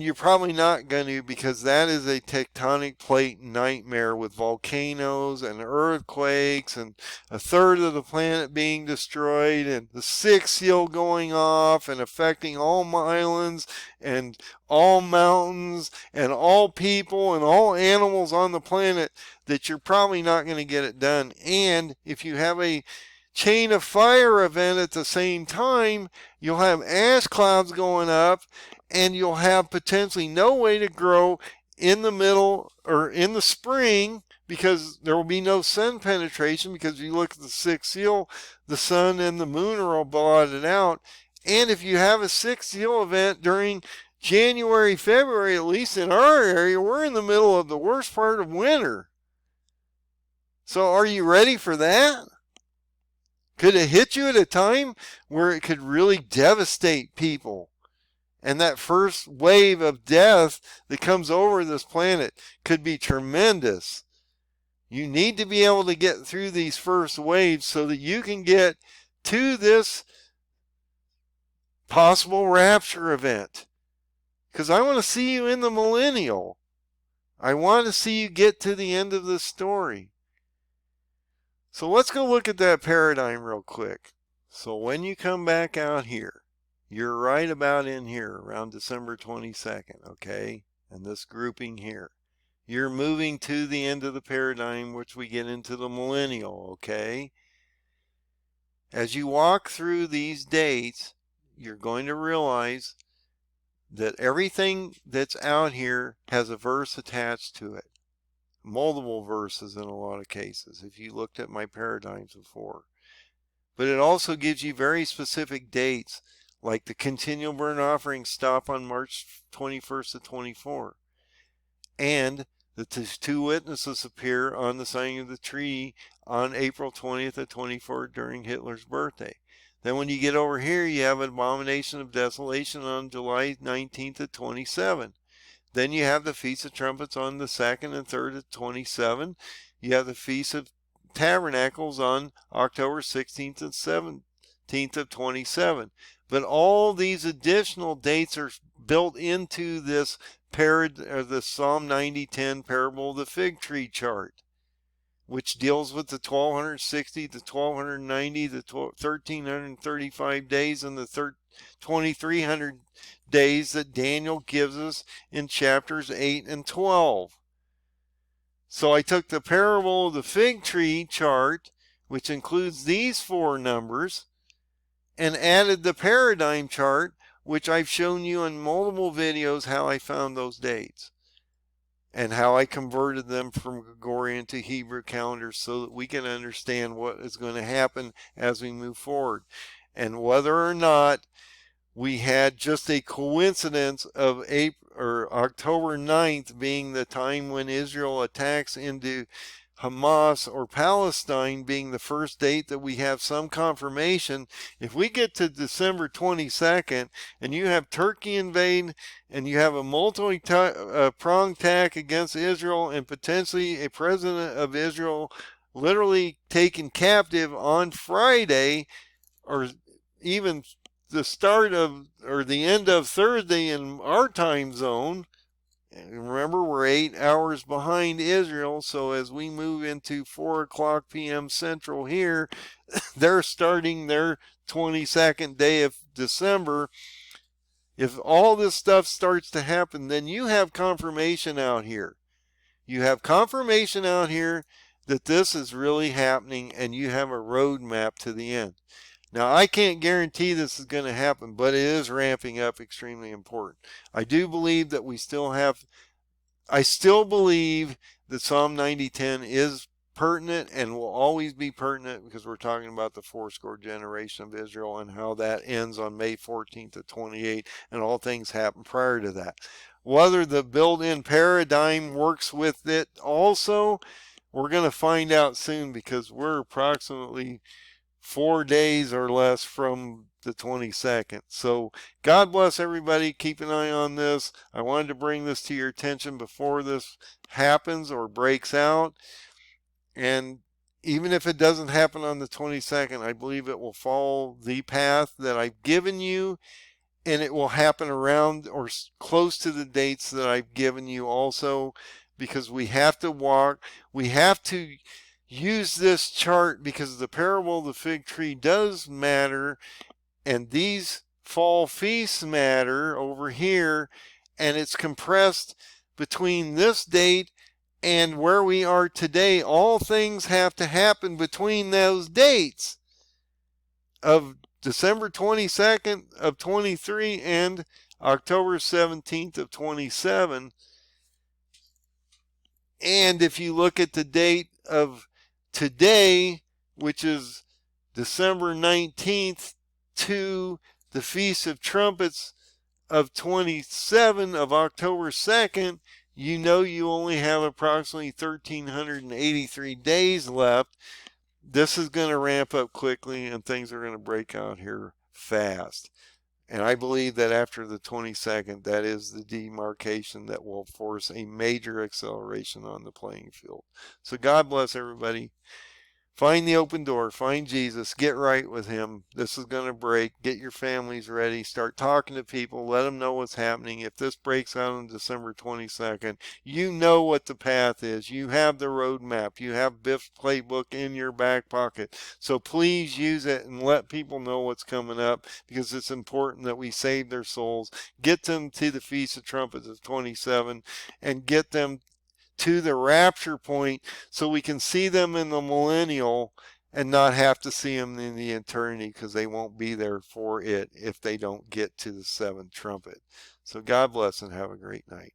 you're probably not going to, because that is a tectonic plate nightmare with volcanoes and earthquakes and a third of the planet being destroyed and the sixth seal going off and affecting all islands and all mountains and all people and all animals on the planet, that you're probably not going to get it done. And if you have a chain of fire event at the same time, you'll have ash clouds going up, and you'll have potentially no way to grow in the middle or in the spring, because there will be no sun penetration, because if you look at the sixth seal, the sun and the moon are all blotted out. And if you have a sixth seal event during January, February, at least in our area, we're in the middle of the worst part of winter. So are you ready for that? Could it hit you at a time where it could really devastate people? And that first wave of death that comes over this planet could be tremendous. You need to be able to get through these first waves so that you can get to this possible rapture event. Because I want to see you in the millennial. I want to see you get to the end of this story. So let's go look at that paradigm real quick. So when you come back out here, you're right about in here around December 22nd, okay? And this grouping here. You're moving to the end of the paradigm, which we get into the millennial, okay? As you walk through these dates, you're going to realize that everything that's out here has a verse attached to it. Multiple verses in a lot of cases, if you looked at my paradigms before. But it also gives you very specific dates, like the continual burnt offerings stop on March 21st to 24. And the two witnesses appear on the signing of the treaty on April 20th to 24 during Hitler's birthday. Then when you get over here, you have an abomination of desolation on July 19th to 27. Then you have the Feast of Trumpets on the 2nd and 3rd of 27. You have the Feast of Tabernacles on October 16th and 17th of 27. But all these additional dates are built into this the Psalm 90:10 parable of the fig tree chart, which deals with the 1260, the 1290, the 1335 days, and the 2300 days that Daniel gives us in chapters 8 and 12. So I took the parable of the fig tree chart, which includes these four numbers, and added the paradigm chart, which I've shown you in multiple videos how I found those dates and how I converted them from Gregorian to Hebrew calendars so that we can understand what is going to happen as we move forward, and whether or not we had just a coincidence of October 9th being the time when Israel attacks into Hamas or Palestine being the first date that we have some confirmation. If we get to December 22nd and you have Turkey invade and you have a multi-pronged attack against Israel and potentially a president of Israel literally taken captive on Friday, or even the start of or the end of Thursday in our time zone. Remember, we're 8 hours behind Israel, so as we move into 4 o'clock p.m. Central here, they're starting their 22nd day of December. If all this stuff starts to happen, then you have confirmation out here. You have confirmation out here that this is really happening, and you have a roadmap to the end. Now, I can't guarantee this is going to happen, but it is ramping up extremely important. I do believe that I still believe that Psalm 90:10 is pertinent and will always be pertinent because we're talking about the fourscore generation of Israel and how that ends on May 14th of 28, and all things happen prior to that. Whether the built-in paradigm works with it also, we're going to find out soon, because we're approximately 4 days or less from the 22nd. So God bless everybody. Keep an eye on this. I wanted to bring this to your attention before this happens or breaks out. And even if it doesn't happen on the 22nd, I believe it will follow the path that I've given you, and it will happen around or close to the dates that I've given you also, because we have to use this chart, because the parable of the fig tree does matter, and these fall feasts matter over here, and it's compressed between this date and where we are today. All things have to happen between those dates of December 22nd of 23 and October 17th of 27. And if you look at the date of today, which is December 19th, to the Feast of Trumpets of 27 of October 2nd, you know you only have approximately 1,383 days left. This is going to ramp up quickly, and things are going to break out here fast. And I believe that after the 22nd, that is the demarcation that will force a major acceleration on the playing field. So God bless everybody. Find the open door. Find Jesus. Get right with him. This is going to break. Get your families ready. Start talking to people. Let them know what's happening. If this breaks out on December 22nd, you know what the path is. You have the roadmap. You have Biff's playbook in your back pocket. So please use it and let people know what's coming up, because it's important that we save their souls, get them to the Feast of Trumpets of 27, and get them to the rapture point so we can see them in the millennial and not have to see them in the eternity, because they won't be there for it if they don't get to the seventh trumpet. So God bless and have a great night.